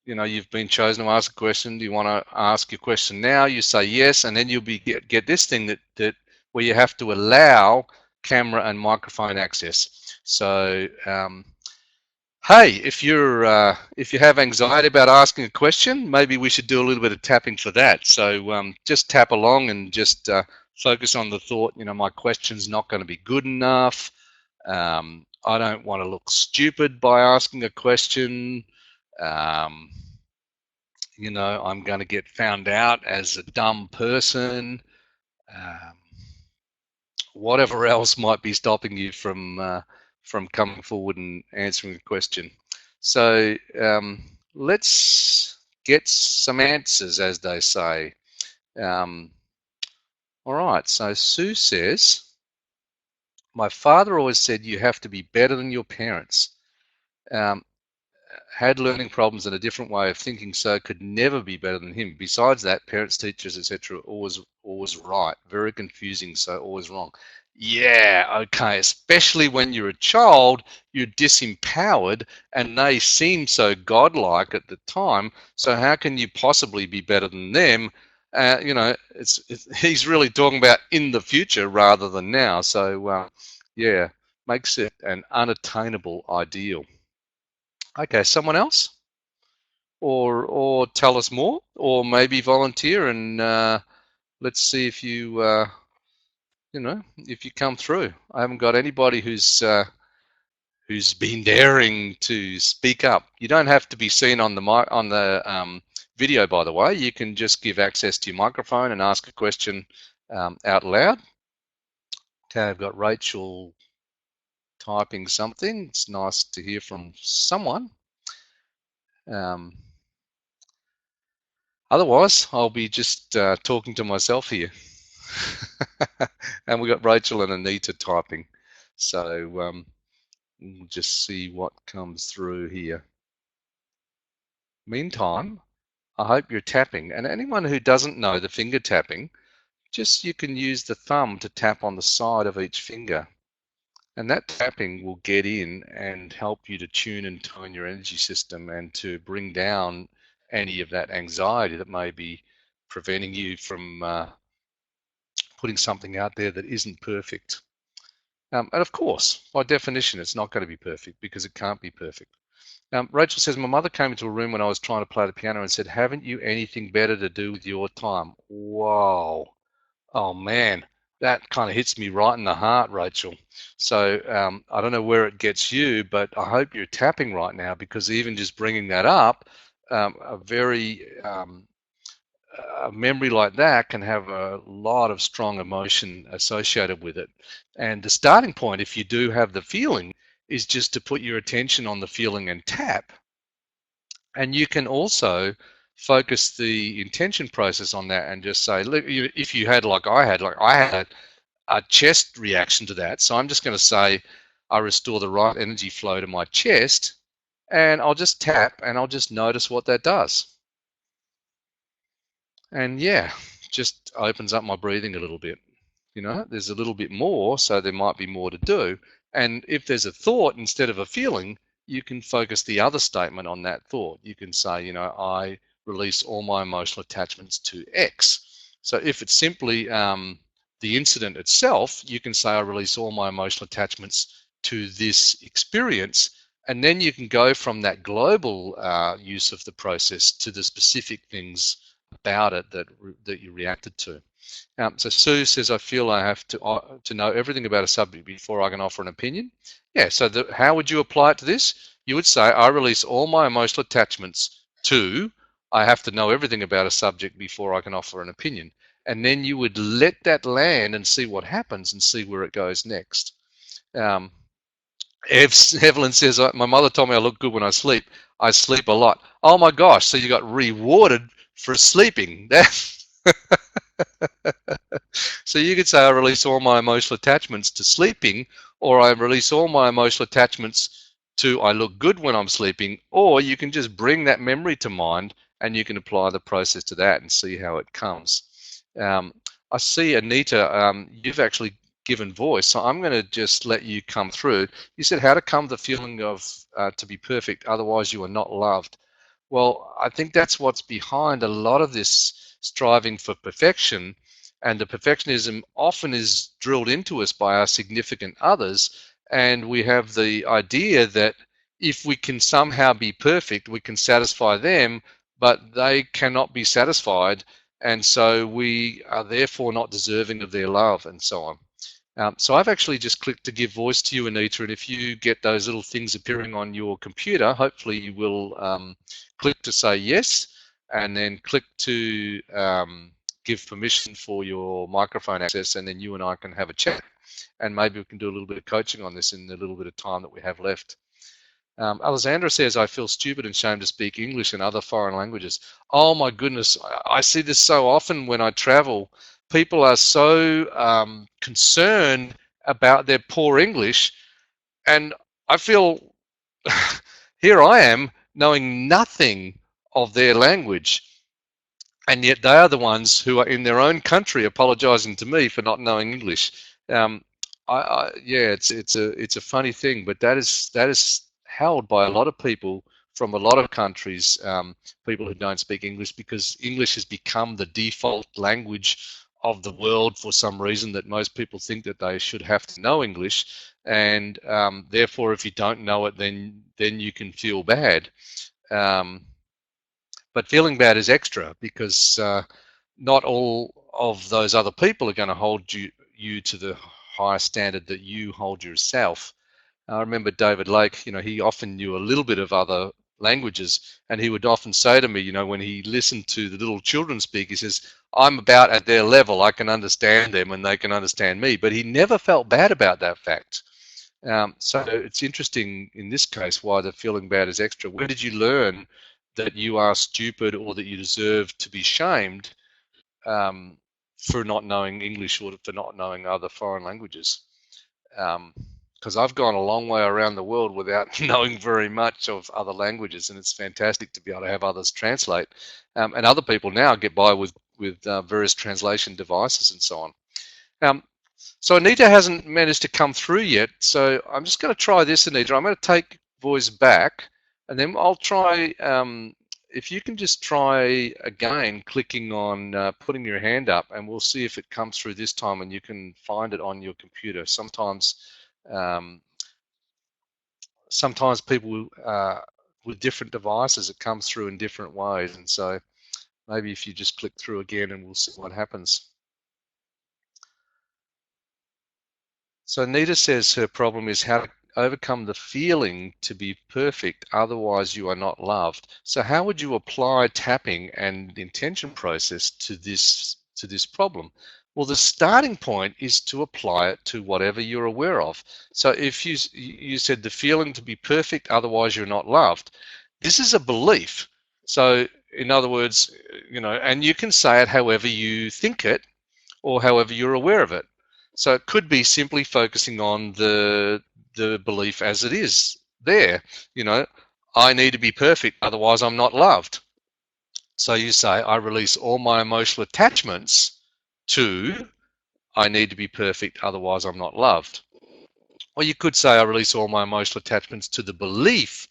You've been chosen to ask a question. Do you want to ask your question now? You say yes, and then you'll get this thing that where you have to allow camera and microphone access. So hey, if you have anxiety about asking a question, maybe we should do a little bit of tapping for that. So just tap along and just focus on the thought, my question's not going to be good enough. I don't want to look stupid by asking a question. I'm going to get found out as a dumb person. Whatever else might be stopping you from coming forward and answering a question. So let's get some answers, as they say. All right, so Sue says, my father always said you have to be better than your parents. Had learning problems and a different way of thinking, so could never be better than him. Besides that, parents, teachers, etc., always right. Very confusing, so always wrong. Yeah, okay. Especially when you're a child, you're disempowered, and they seem so godlike at the time. So how can you possibly be better than them? He's really talking about in the future rather than now. So yeah, makes it an unattainable ideal. Okay, someone else? Or tell us more, or maybe volunteer and let's see if if you come through. I haven't got anybody who's been daring to speak up. You don't have to be seen on the video, by the way. You can just give access to your microphone and ask a question out loud. Okay, I've got Rachel typing something. It's nice to hear from someone. Otherwise, I'll be just talking to myself here. And we've got Rachel and Anita typing. So we'll just see what comes through here. Meantime, I hope you're tapping. And anyone who doesn't know the finger tapping, you can use the thumb to tap on the side of each finger. And that tapping will get in and help you to tune and tone your energy system and to bring down any of that anxiety that may be preventing you from putting something out there that isn't perfect. And of course, by definition, it's not going to be perfect because it can't be perfect. Rachel says, my mother came into a room when I was trying to play the piano and said, haven't you anything better to do with your time? Whoa. Oh, man. That kind of hits me right in the heart, Rachel. So I don't know where it gets you, but I hope you're tapping right now, because even just bringing that up, a memory like that can have a lot of strong emotion associated with it. And the starting point, if you do have the feeling, is just to put your attention on the feeling and tap. And you can also focus the intention process on that and just say, look, if you had, like I had a chest reaction to that. So I'm just going to say, I restore the right energy flow to my chest, and I'll just tap and I'll just notice what that does. And yeah, just opens up my breathing a little bit. There's a little bit more, so there might be more to do. And if there's a thought instead of a feeling, you can focus the other statement on that thought. You can say, I release all my emotional attachments to X. So if it's simply the incident itself, you can say, I release all my emotional attachments to this experience. And then you can go from that global use of the process to the specific things about it that you reacted to. So Sue says, I feel I have to know everything about a subject before I can offer an opinion. Yeah, so how would you apply it to this? You would say, I release all my emotional attachments to, I have to know everything about a subject before I can offer an opinion. And then you would let that land and see what happens and see where it goes next. Um, Evelyn says, my mother told me I look good when I sleep. I sleep a lot. Oh my gosh, so you got rewarded for sleeping. So you could say I release all my emotional attachments to sleeping, or I release all my emotional attachments to I look good when I'm sleeping, or you can just bring that memory to mind and you can apply the process to that and see how it comes. I see, Anita, you've actually given voice, so I'm going to just let you come through. You said how to come the feeling of to be perfect, otherwise you are not loved. Well, I think that's what's behind a lot of this striving for perfection, and the perfectionism often is drilled into us by our significant others, and we have the idea that if we can somehow be perfect, we can satisfy them, but they cannot be satisfied, and so we are therefore not deserving of their love, and so on. So I've actually just clicked to give voice to you, Anita, and if you get those little things appearing on your computer, hopefully you will click to say yes, and then click to give permission for your microphone access, and then you and I can have a chat, and maybe we can do a little bit of coaching on this in the little bit of time that we have left. Alessandra says, I feel stupid and ashamed to speak English and other foreign languages. Oh my goodness, I see this so often when I travel. People are so concerned about their poor English, and I feel here I am knowing nothing of their language, and yet they are the ones who are in their own country apologizing to me for not knowing English. Um, yeah, it's a funny thing, but that is held by a lot of people from a lot of countries, people who don't speak English, because English has become the default language of the world for some reason, that most people think that they should have to know English, and therefore if you don't know it, then you can feel bad. Um, but feeling bad is extra, because not all of those other people are going to hold you to the high standard that you hold yourself. I remember David Lake, he often knew a little bit of other languages, and he would often say to me, when he listened to the little children speak, he says, I'm about at their level, I can understand them and they can understand me. But he never felt bad about that fact. So it's interesting in this case why the feeling bad is extra. Where did you learn that you are stupid or that you deserve to be shamed for not knowing English or for not knowing other foreign languages? Because I've gone a long way around the world without knowing very much of other languages, and it's fantastic to be able to have others translate. And other people now get by with various translation devices and so on. So Anita hasn't managed to come through yet, so I'm just going to try this, Anita. I'm going to take voice back, and then I'll try, if you can just try again clicking on putting your hand up, and we'll see if it comes through this time and you can find it on your computer. Um, sometimes people with different devices, it comes through in different ways, and so maybe if you just click through again and we'll see what happens. So Nita says her problem is how to overcome the feeling to be perfect, otherwise you are not loved. So how would you apply tapping and the intention process to this problem? Well, the starting point is to apply it to whatever you're aware of. So if you said the feeling to be perfect, otherwise you're not loved. This is a belief. So in other words, and you can say it however you think it, or however you're aware of it. So it could be simply focusing on the belief as it is there. I need to be perfect, otherwise I'm not loved. So you say, I release all my emotional attachments to, I need to be perfect, otherwise I'm not loved. Or you could say, I release all my emotional attachments to the belief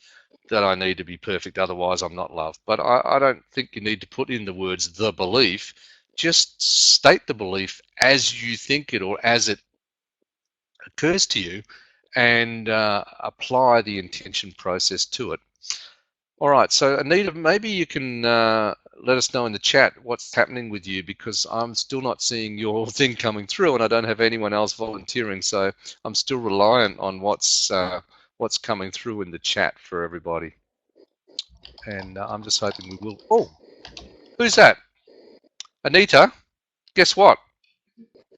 that I need to be perfect, otherwise I'm not loved. But I don't think you need to put in the words the belief. Just state the belief as you think it or as it occurs to you, and apply the intention process to it. All right, so Anita, maybe you can let us know in the chat what's happening with you, because I'm still not seeing your thing coming through, and I don't have anyone else volunteering, so I'm still reliant on what's coming through in the chat for everybody. And I'm just hoping we will. Oh, who's that? Anita, guess what?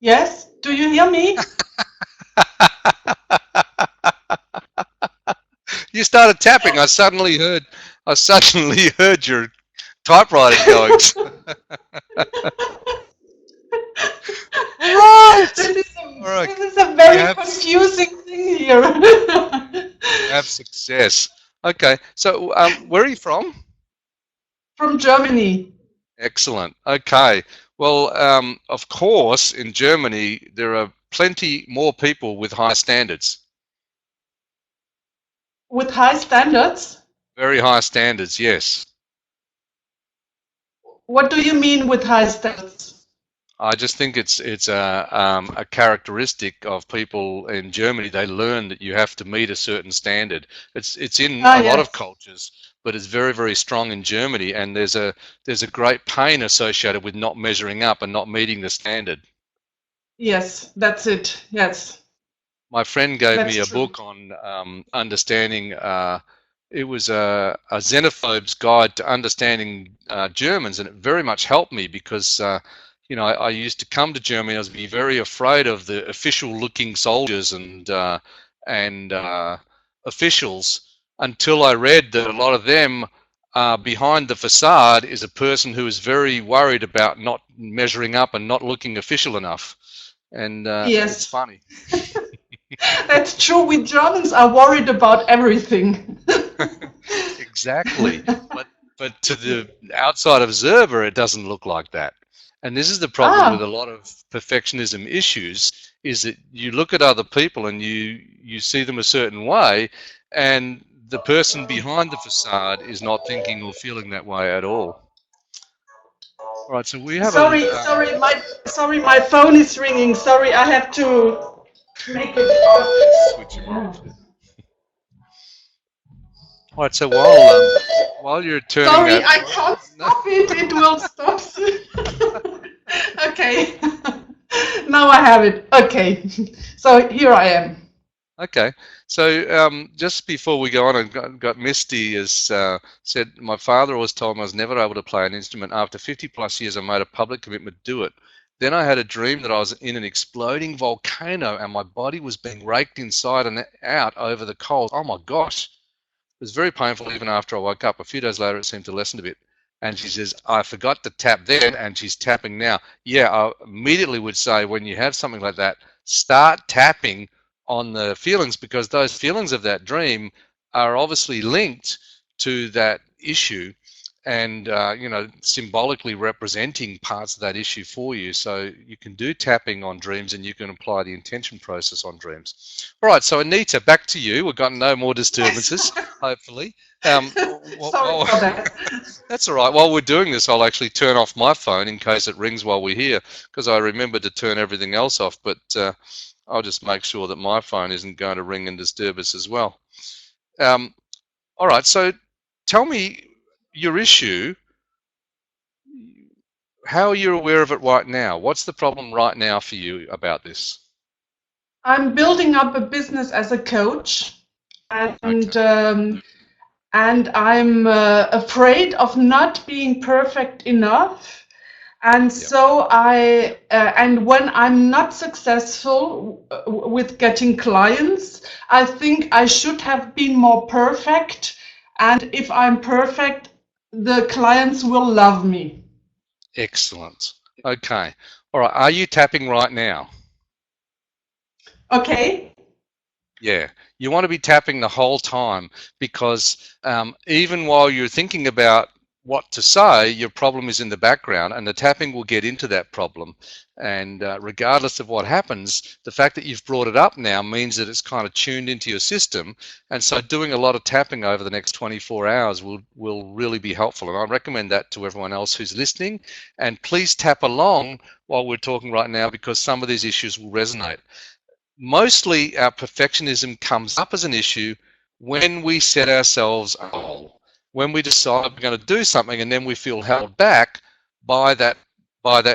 Yes, do you hear me? You started tapping. I suddenly heard your typewriter going. All right. All right. This is a You very have confusing thing here. you have success. Okay. So where are you from? From Germany. Excellent. Okay. Well, of course, in Germany there are plenty more people with high standards. With high standards? Very high standards. Yes. What do you mean with high standards? I just think it's a characteristic of people in Germany. They learn that you have to meet a certain standard. It's in Ah, a lot of yes. cultures, but it's very, very strong in Germany. And there's a great pain associated with not measuring up and not meeting the standard. Yes, that's it. Yes, My friend gave me that's a true. book on understanding. It was a xenophobe's guide to understanding Germans, and it very much helped me because I used to come to Germany. I was be very afraid of the official-looking soldiers and officials until I read that a lot of them behind the facade is a person who is very worried about not measuring up and not looking official enough. And it's Yes, funny. that's true. We Germans are worried about everything. Exactly. But to the outside observer, it doesn't look like that. And this is the problem with a Ah, lot of perfectionism issues, is that you look at other people and you see them a certain way, and the person behind the facade is not thinking or feeling that way at all. All right, so we have a sorry, my phone is ringing. Sorry, I have to make it switch him off. off. All right, so while you're turning Sorry, that, I can't no, stop it. It will stop. Okay. Now I have it. Okay. So here I am. okay, so just before we go on, got Misty has said, my father always told me I was never able to play an instrument. After 50 plus years, I made a public commitment to do it. Then I had a dream that I was in an exploding volcano and my body was being raked inside and out over the coals. Oh my gosh. It was very painful even after I woke up. A few days later, it seemed to lessen a bit. And she says, I forgot to tap then, and she's tapping now. Yeah, I immediately would say when you have something like that, start tapping on the feelings, because those feelings of that dream are obviously linked to that issue and symbolically representing parts of that issue for you. So you can do tapping on dreams and you can apply the intention process on dreams. All right, so Anita, back to you. We've got no more disturbances, hopefully. Sorry for that. That's all right. While we're doing this, I'll actually turn off my phone in case it rings while we're here, because I remember to turn everything else off, but I'll just make sure that my phone isn't going to ring and disturb us as well. Um, all right, so tell me your issue. How are you aware of it right now? What's the problem right now for you about this? I'm building up a business as a coach, Okay. and I'm afraid of not being perfect enough. And Yep. so and when I'm not successful with getting clients, I think I should have been more perfect. And if I'm perfect, the clients will love me. Excellent. Okay. All right. Are you tapping right now? Okay. Yeah. You want to be tapping the whole time, because even while you're thinking about what to say, your problem is in the background, and the tapping will get into that problem. And regardless of what happens, the fact that you've brought it up now means that it's kind of tuned into your system. And so doing a lot of tapping over the next 24 hours will really be helpful. And I recommend that to everyone else who's listening. And please tap along while we're talking right now, because some of these issues will resonate. Mostly our perfectionism comes up as an issue when we set ourselves a goal, when we decide we're going to do something and then we feel held back by that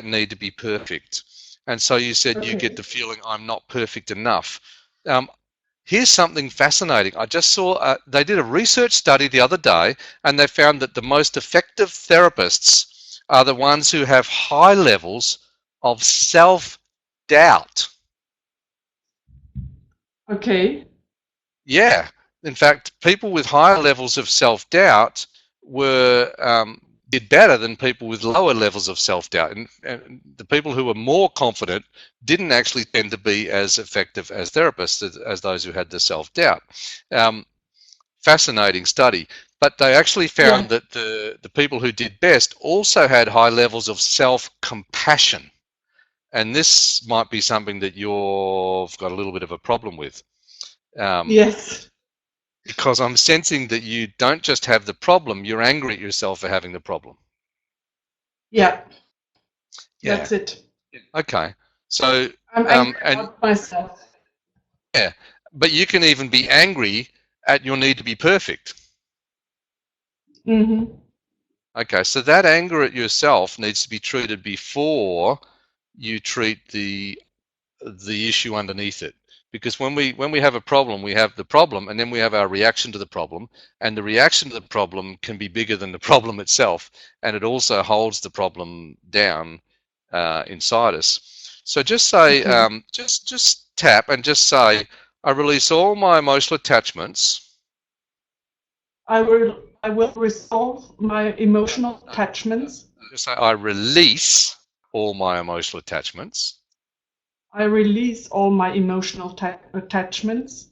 need to be perfect. And so you said you get the feeling I'm not perfect enough. Um, Here's something fascinating. I just saw they did a research study the other day, and they found that the most effective therapists are the ones who have high levels of self-doubt. Okay. Yeah. In fact, people with higher levels of self-doubt were did better than people with lower levels of self-doubt. And the people who were more confident didn't actually tend to be as effective as therapists as those who had the self-doubt. Fascinating study. But they actually found that the people who did best also had high levels of self-compassion. And this might be something that you've got a little bit of a problem with. Yes. Because I'm sensing that you don't just have the problem, you're angry at yourself for having the problem. Yeah. Yeah. That's it. Okay. So, I'm angry and about myself. yeah, but you can even be angry at your need to be perfect. Mm-hmm. Okay, so that anger at yourself needs to be treated before you treat the issue underneath it. Because when we have a problem, we have the problem, and then we have our reaction to the problem, and the reaction to the problem can be bigger than the problem itself, and it also holds the problem down inside us. So just say, just tap and just say, I release all my emotional attachments. I will resolve my emotional attachments. Just say, I release all my emotional attachments I release all my emotional attachments.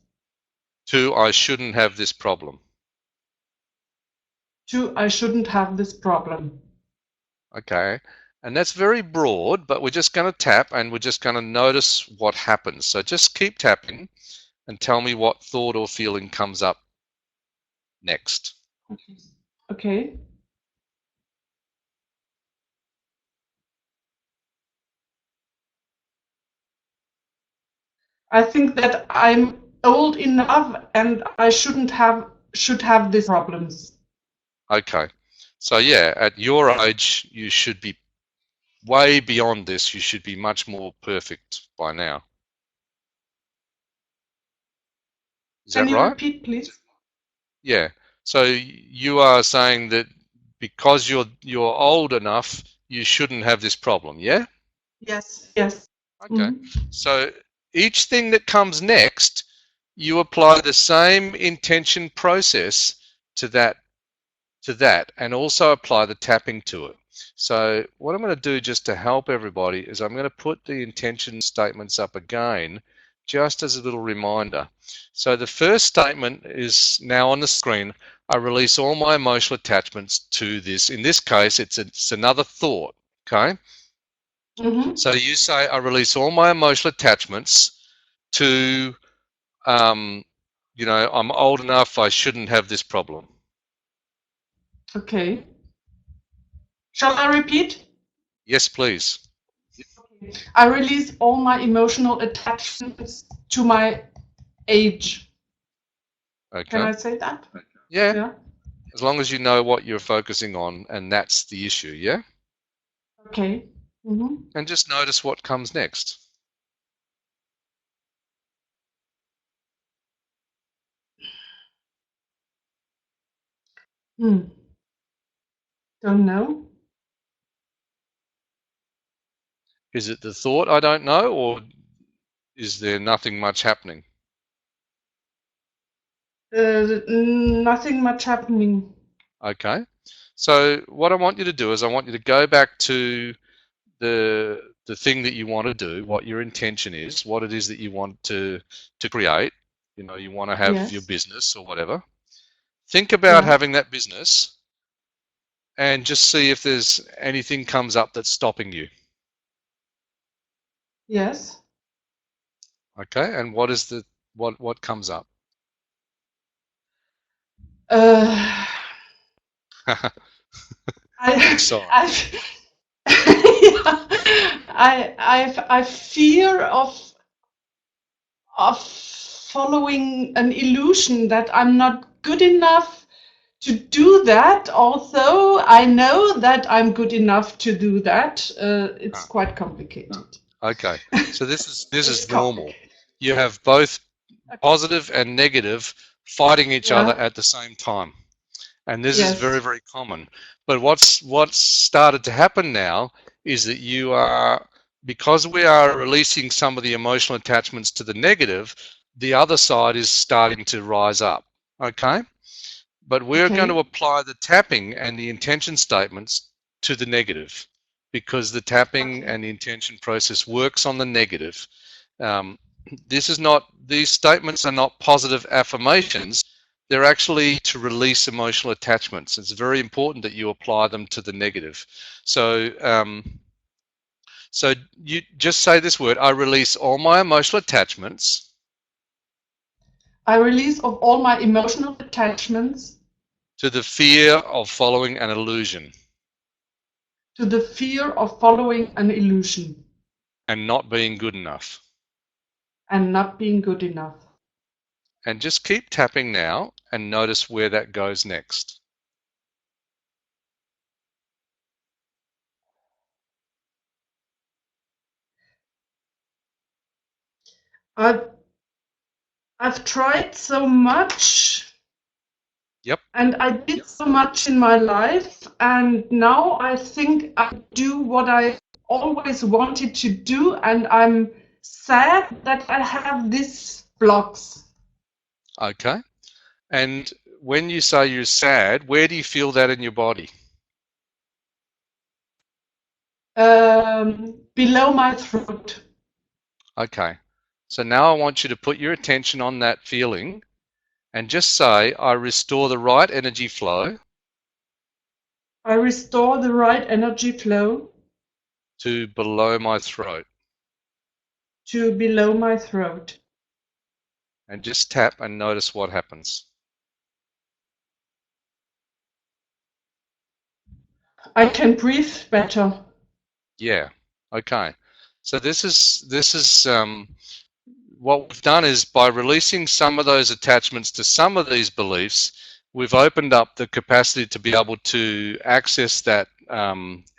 to I shouldn't have this problem. To I shouldn't have this problem. Okay. And that's very broad, but we're just going to tap and we're just going to notice what happens. So just keep tapping and tell me what thought or feeling comes up next. Okay. I think that I'm old enough and I should have these problems. Okay. So yeah, at your age, you should be way beyond this. You should be much more perfect by now. Is Can that you right? repeat, please? Yeah. So you are saying that because you're old enough, you shouldn't have this problem, yeah? Yes. Yes. Okay. So each thing that comes next, you apply the same intention process to that and also apply the tapping to it. So what I'm going to do just to help everybody is I'm going to put the intention statements up again just as a little reminder. So the first statement is now on the screen. I release all my emotional attachments to this. In this case, it's another thought, okay? So you say, I release all my emotional attachments to, I'm old enough, I shouldn't have this problem. Okay. Shall I repeat? Yes, please. I release all my emotional attachments to my age. Okay. Can I say that? Yeah. Yeah. As long as you know what you're focusing on and that's the issue, yeah? Okay. And just notice what comes next. Hmm. Don't know. Is it the thought I don't know, or is there nothing much happening? Nothing much happening. Okay. So what I want you to do is I want you to go back to the thing that you want to do, what your intention is, what it is that you want to create. You want to have your Yes. business or whatever. Think about Yeah. having that business and just see if there's anything comes up that's stopping you. Yes. Okay, and what is the what comes up? Uh, Big I, sigh. I, I fear of following an illusion that I'm not good enough to do that, although I know that I'm good enough to do that. It's Ah, quite complicated. okay, so this It's is normal. complicated. You have both Okay. positive and negative fighting each other Yeah. at the same time. And this is very, Yes. very common. But what's started to happen now is that you are, because we are releasing some of the emotional attachments to the negative, the other side is starting to rise up. Okay? But we're going to Okay. apply the tapping and the intention statements to the negative, because the tapping Okay. and the intention process works on the negative. Um, these statements are not positive affirmations. They're actually to release emotional attachments. It's very important that you apply them to the negative. So, so you just say this word: I release all my emotional attachments I release of all my emotional attachments to the fear of following an illusion to the fear of following an illusion and not being good enough. and not being good enough. And just keep tapping now and notice where that goes next. I've I've tried so much Yep. and I did so much in my life, and now I think I do what I always wanted to do, and I'm sad that I have these blocks. Okay. And when you say you're sad, where do you feel that in your body? Below my throat. Okay. So now I want you to put your attention on that feeling and just say, I restore the right energy flow I restore the right energy flow to below my throat. to below my throat. And just tap and notice what happens. I can breathe better. Yeah. Okay. So this is what we've done is, by releasing some of those attachments to some of these beliefs, we've opened up the capacity to be able to access that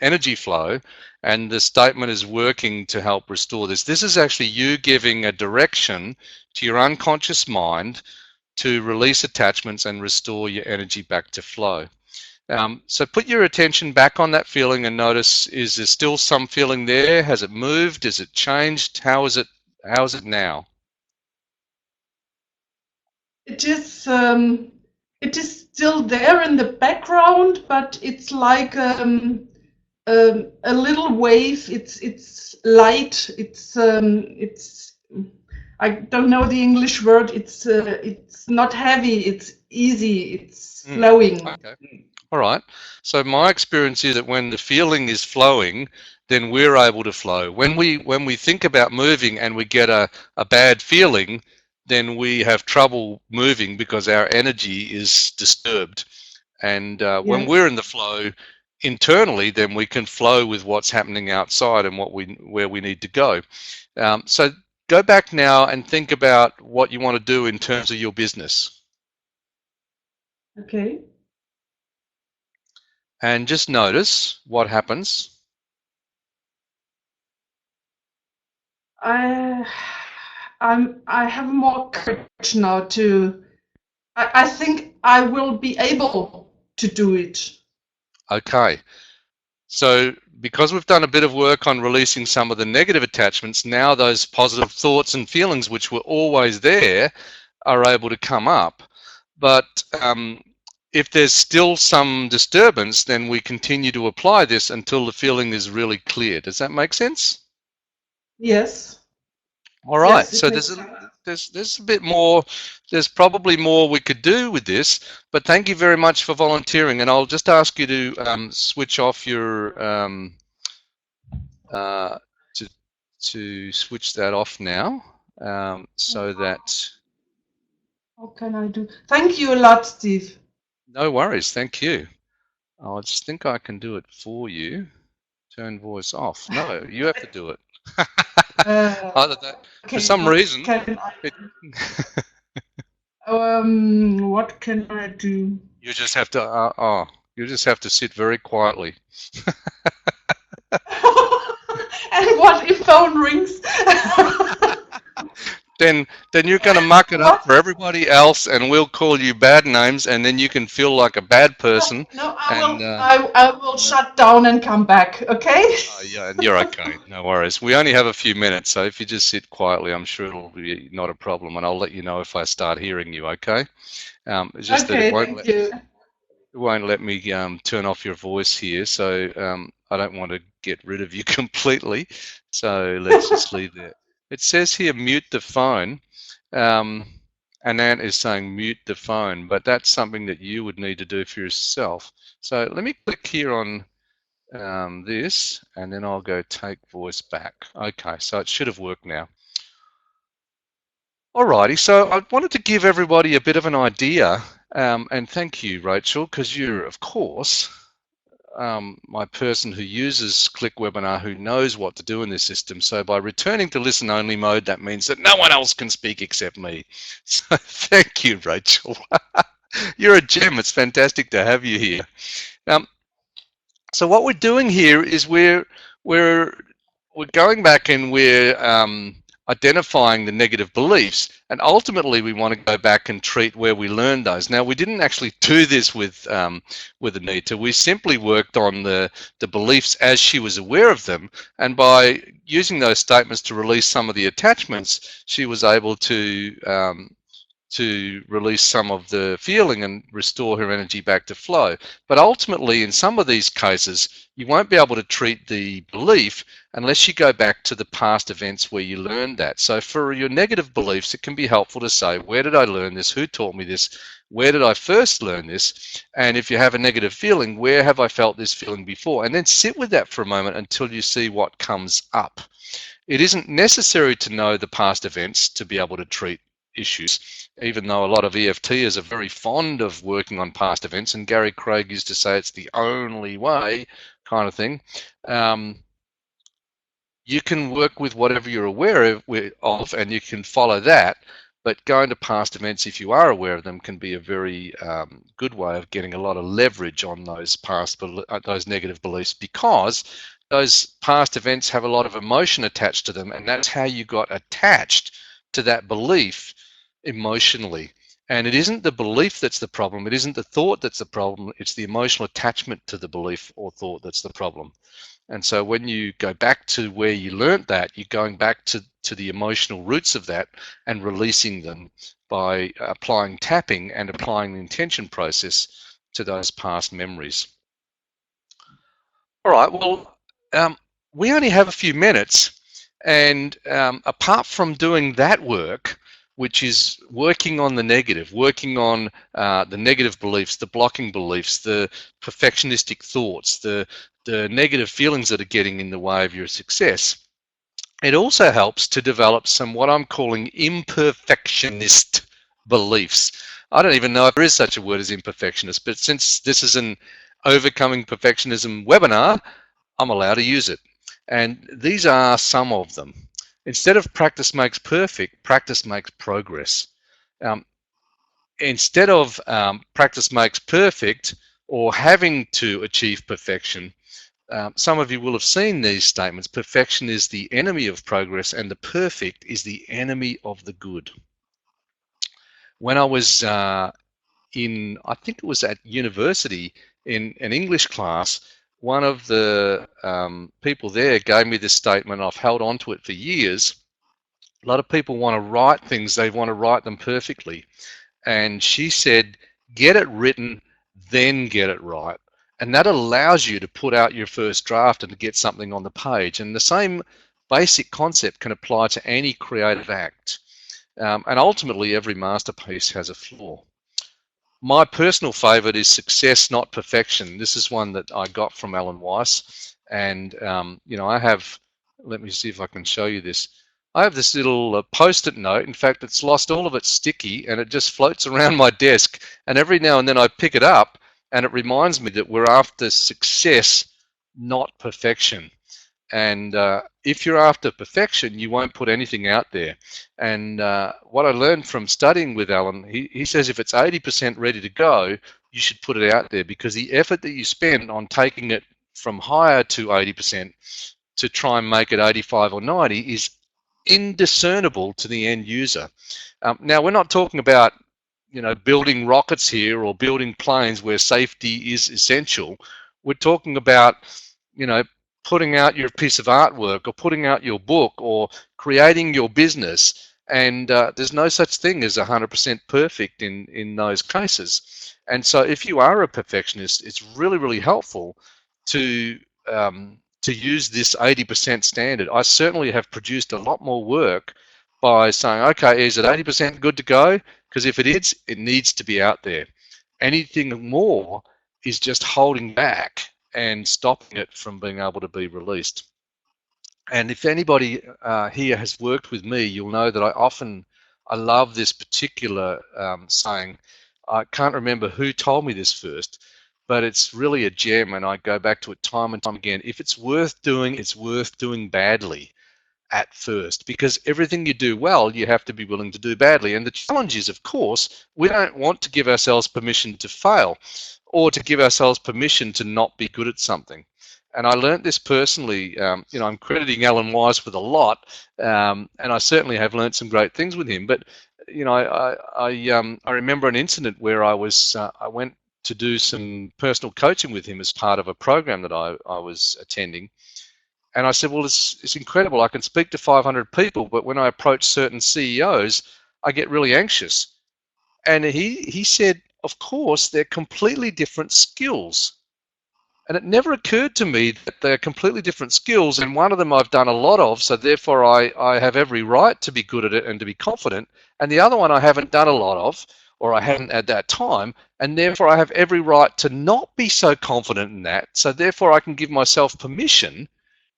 energy flow, and the statement is working to help restore this. This is actually you giving a direction to your unconscious mind to release attachments and restore your energy back to flow. So put your attention back on that feeling and notice, is there still some feeling there? Has it moved? Has it changed? How is it now? It is um, it is still there in the background, but it's like a little wave. It's light. It's I don't know the English word. It's not heavy. It's easy. It's flowing. Okay. All right. So my experience is that when the feeling is flowing, then we're able to flow. When we think about moving and we get a bad feeling, then we have trouble moving because our energy is disturbed. And when we're Yes. in the flow internally, then we can flow with what's happening outside and where we need to go. So go back now and think about what you want to do in terms of your business, Okay. and just notice what happens. I I have more courage now to. I think I will be able to do it. Okay. So because we've done a bit of work on releasing some of the negative attachments, now those positive thoughts and feelings which were always there are able to come up. But if there's still some disturbance, then we continue to apply this until the feeling is really clear. Does that make sense? Yes. All right. Yes, it So makes sense. there's a bit more. There's probably more we could do with this, but thank you very much for volunteering. And I'll just ask you to switch off your uh, to switch that off now, so that. What can I do? Thank you a lot, Steve. No worries. Thank you. I just think I can do it for you. Turn voice off. No, you have to do it. Either that, for Okay, some what reason, can I it, what can I do? you just have to. You just have to sit very quietly. And what if phone rings? Then you're going to muck it up for everybody else, and we'll call you bad names, and then you can feel like a bad person. No, And I will shut down and come back, okay? yeah, and you're okay. No worries. We only have a few minutes, so if you just sit quietly, I'm sure it'll be not a problem, and I'll let you know if I start hearing you. Okay. It's just that Okay, thank you. it won't let me turn off your voice here, so I don't want to get rid of you completely. So let's just leave that. It says here mute the phone. Anant is saying mute the phone, but that's something that you would need to do for yourself. So let me click here on this, and then I'll go take voice back. Okay, so it should have worked now. Alrighty, so I wanted to give everybody a bit of an idea, and thank you, Rachel, because you're, of course, my person who uses Click Webinar, who knows what to do in this system. So by returning to listen only mode, that means that no one else can speak except me. So thank you, Rachel. You're a gem. It's fantastic to have you here. So what we're doing here is we're going back and we're identifying the negative beliefs, and ultimately we want to go back and treat where we learned those. Now, we didn't actually do this with Anita. We simply worked on the beliefs as she was aware of them, and by using those statements to release some of the attachments, she was able to release some of the feeling and restore her energy back to flow. But ultimately, in some of these cases, you won't be able to treat the belief unless you go back to the past events where you learned that. So for your negative beliefs, it can be helpful to say, where did I learn this? Who taught me this? Where did I first learn this? And if you have a negative feeling, where have I felt this feeling before? And then sit with that for a moment until you see what comes up. It isn't necessary to know the past events to be able to treat issues, even though a lot of EFTers are very fond of working on past events, and Gary Craig used to say it's the only way kind of thing. You can work with whatever you're aware of, and you can follow that, but going to past events, if you are aware of them, can be a very good way of getting a lot of leverage on those those negative beliefs, because those past events have a lot of emotion attached to them, and that's how you got attached to that belief emotionally. And it isn't the belief that's the problem, it isn't the thought that's the problem, it's the emotional attachment to the belief or thought that's the problem. And so when you go back to where you learnt that, you're going back to the emotional roots of that and releasing them by applying tapping and applying the intention process to those past memories. All right, well, we only have a few minutes, and apart from doing that work, which is working on the negative, working on the negative beliefs, the blocking beliefs, the perfectionistic thoughts, the negative feelings that are getting in the way of your success, it also helps to develop some what I'm calling imperfectionist beliefs. I don't even know if there is such a word as imperfectionist, but since this is an overcoming perfectionism webinar, I'm allowed to use it. And these are some of them. Instead of practice makes perfect, practice makes progress. Instead of practice makes perfect or having to achieve perfection, some of you will have seen these statements. Perfection is the enemy of progress, and the perfect is the enemy of the good. When I was I think it was at university in an English class, one of the people there gave me this statement. I've held on to it for years. A lot of people want to write things, they want to write them perfectly. And she said, get it written, then get it right. And that allows you to put out your first draft and to get something on the page. And the same basic concept can apply to any creative act. And ultimately, every masterpiece has a flaw. My personal favorite is Success, Not Perfection. This is one that I got from Alan Weiss. And, I have, let me see if I can show you this. I have this little post-it note. In fact, it's lost all of its sticky and it just floats around my desk. And every now and then I pick it up and it reminds me that we're after success, not perfection. And if you're after perfection, you won't put anything out there. And what I learned from studying with Alan, he says if it's 80% ready to go, you should put it out there, because the effort that you spend on taking it from higher to 80% to try and make it 85 or 90 is indiscernible to the end user. Now, we're not talking about building rockets here or building planes where safety is essential. We're talking about you know putting out your piece of artwork or putting out your book or creating your business, and there's no such thing as 100% perfect in those cases. And so if you are a perfectionist, it's really, really helpful to use this 80% standard. I certainly have produced a lot more work by saying, okay, is it 80% good to go? Because if it is, it needs to be out there. Anything more is just holding back and stopping it from being able to be released. And if anybody here has worked with me, you'll know that I love this particular saying. I can't remember who told me this first, but it's really a gem, and I go back to it time and time again. If it's worth doing, it's worth doing badly at first, because everything you do well, you have to be willing to do badly. And the challenge is, of course, we don't want to give ourselves permission to fail or to give ourselves permission to not be good at something. And I learned this personally. I'm crediting Alan Weiss with a lot, and I certainly have learned some great things with him. But I remember an incident where I went to do some personal coaching with him as part of a program that I was attending. And I said, well, it's incredible. I can speak to 500 people, but when I approach certain CEOs, I get really anxious. And he said, of course, they're completely different skills. And it never occurred to me that they're completely different skills, and one of them I've done a lot of, so therefore I have every right to be good at it and to be confident, and the other one I haven't done a lot of, or I hadn't at that time, and therefore I have every right to not be so confident in that, so therefore I can give myself permission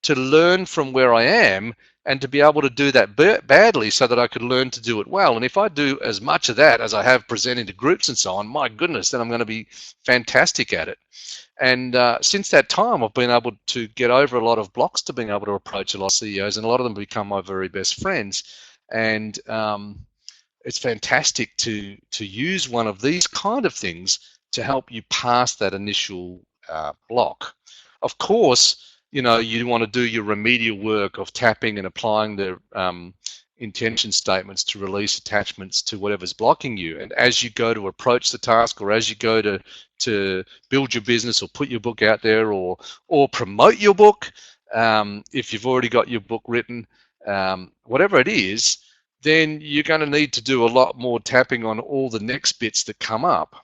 to learn from where I am and to be able to do that badly so that I could learn to do it well. And if I do as much of that as I have presenting to groups and so on, my goodness, then I'm going to be fantastic at it. And since that time, I've been able to get over a lot of blocks to being able to approach a lot of CEOs, and a lot of them become my very best friends. And it's fantastic to use one of these kind of things to help you pass that initial block. Of course, you want to do your remedial work of tapping and applying the intention statements to release attachments to whatever's blocking you. And as you go to approach the task, or as you go to build your business or put your book out there, or promote your book, if you've already got your book written, whatever it is, then you're going to need to do a lot more tapping on all the next bits that come up.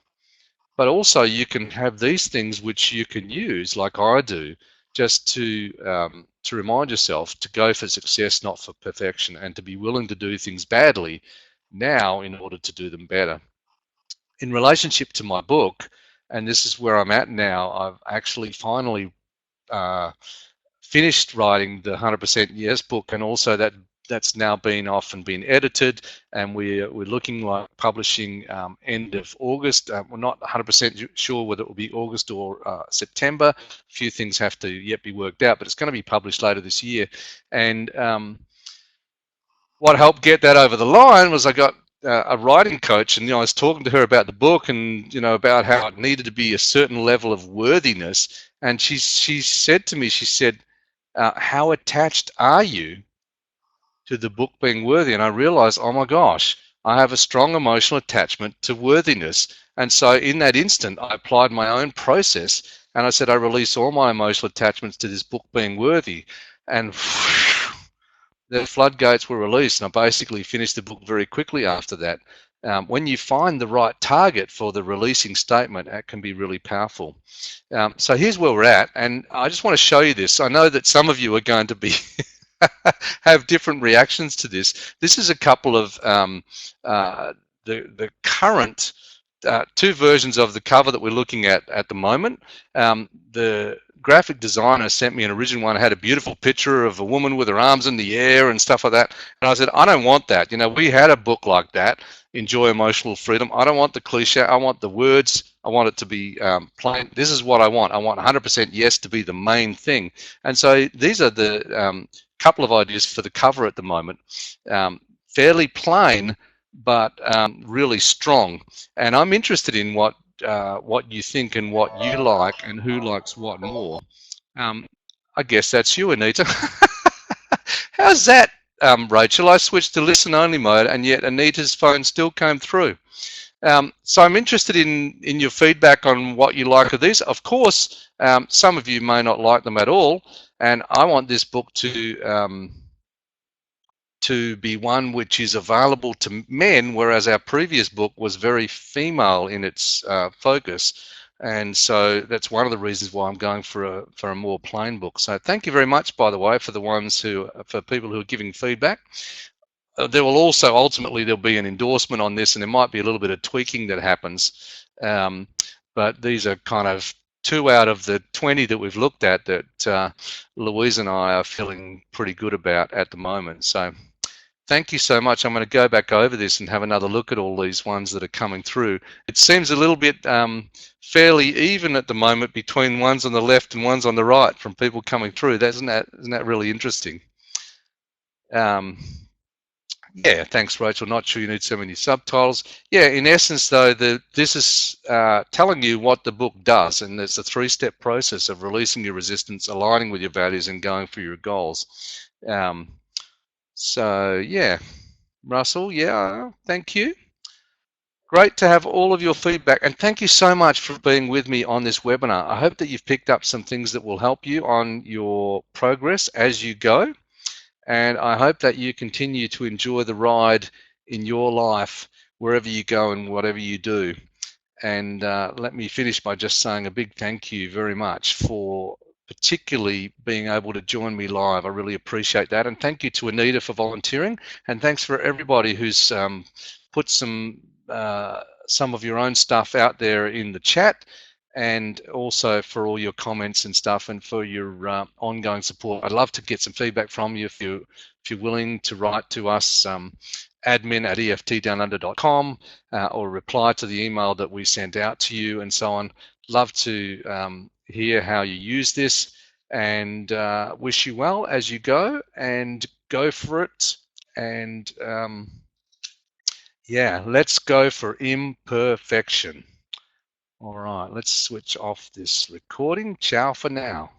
But also you can have these things which you can use, like I do, just to remind yourself to go for success, not for perfection, and to be willing to do things badly now in order to do them better. In relationship to my book, and this is where I'm at now, I've actually finally finished writing the 100% Yes book, and also that's now been off and been edited, and we're looking like publishing end of August. We're not 100% sure whether it will be August or September. A few things have to yet be worked out, but it's going to be published later this year. And what helped get that over the line was I got a writing coach, and I was talking to her about the book, and about how it needed to be a certain level of worthiness. And she said to me, she said, how attached are you to the book being worthy? And I realized, oh my gosh, I have a strong emotional attachment to worthiness. And so in that instant, I applied my own process, and I said, I release all my emotional attachments to this book being worthy. And the floodgates were released, and I basically finished the book very quickly after that. When you find the right target for the releasing statement, that can be really powerful. So here's where we're at, and I just want to show you this. I know that some of you are going to be have different reactions to this. This is a couple of the current two versions of the cover that we're looking at the moment. The graphic designer sent me an original one. It had a beautiful picture of a woman with her arms in the air and stuff like that. And I said, I don't want that. You know, we had a book like that, Enjoy Emotional Freedom. I don't want the cliche. I want the words. I want it to be plain. This is what I want. I want 100% yes to be the main thing. And so these are the couple of ideas for the cover at the moment. Fairly plain, but really strong. And I'm interested in what you think and what you like and who likes what more. I guess that's you, Anita. How's that, Rachel? I switched to listen only mode, and yet Anita's phone still came through. So I'm interested in your feedback on what you like of these. Of course, some of you may not like them at all, and I want this book to be one which is available to men, whereas our previous book was very female in its focus. And so that's one of the reasons why I'm going for a more plain book. So thank you very much, by the way, for people who are giving feedback. There will also ultimately there'll be an endorsement on this, and there might be a little bit of tweaking that happens. But these are kind of 2 out of the 20 that we've looked at that Louise and I are feeling pretty good about at the moment. So thank you so much. I'm going to go back over this and have another look at all these ones that are coming through. It seems a little bit fairly even at the moment between ones on the left and ones on the right from people coming through. Isn't that really interesting? Yeah, thanks, Rachel. Not sure you need so many subtitles. Yeah, in essence, though, this is telling you what the book does, and it's a 3-step process of releasing your resistance, aligning with your values, and going for your goals. So, yeah, Russell, yeah, thank you. Great to have all of your feedback, and thank you so much for being with me on this webinar. I hope that you've picked up some things that will help you on your progress as you go. And I hope that you continue to enjoy the ride in your life, wherever you go and whatever you do. And let me finish by just saying a big thank you very much for particularly being able to join me live. I really appreciate that. And thank you to Anita for volunteering. And thanks for everybody who's put some of your own stuff out there in the chat, and also for all your comments and stuff, and for your ongoing support. I'd love to get some feedback from you if you're willing to write to us, admin@eftdownunder.com, or reply to the email that we sent out to you, and so on. Love to hear how you use this, and wish you well as you go, and go for it. And yeah, let's go for imperfection. All right, let's switch off this recording. Ciao for now.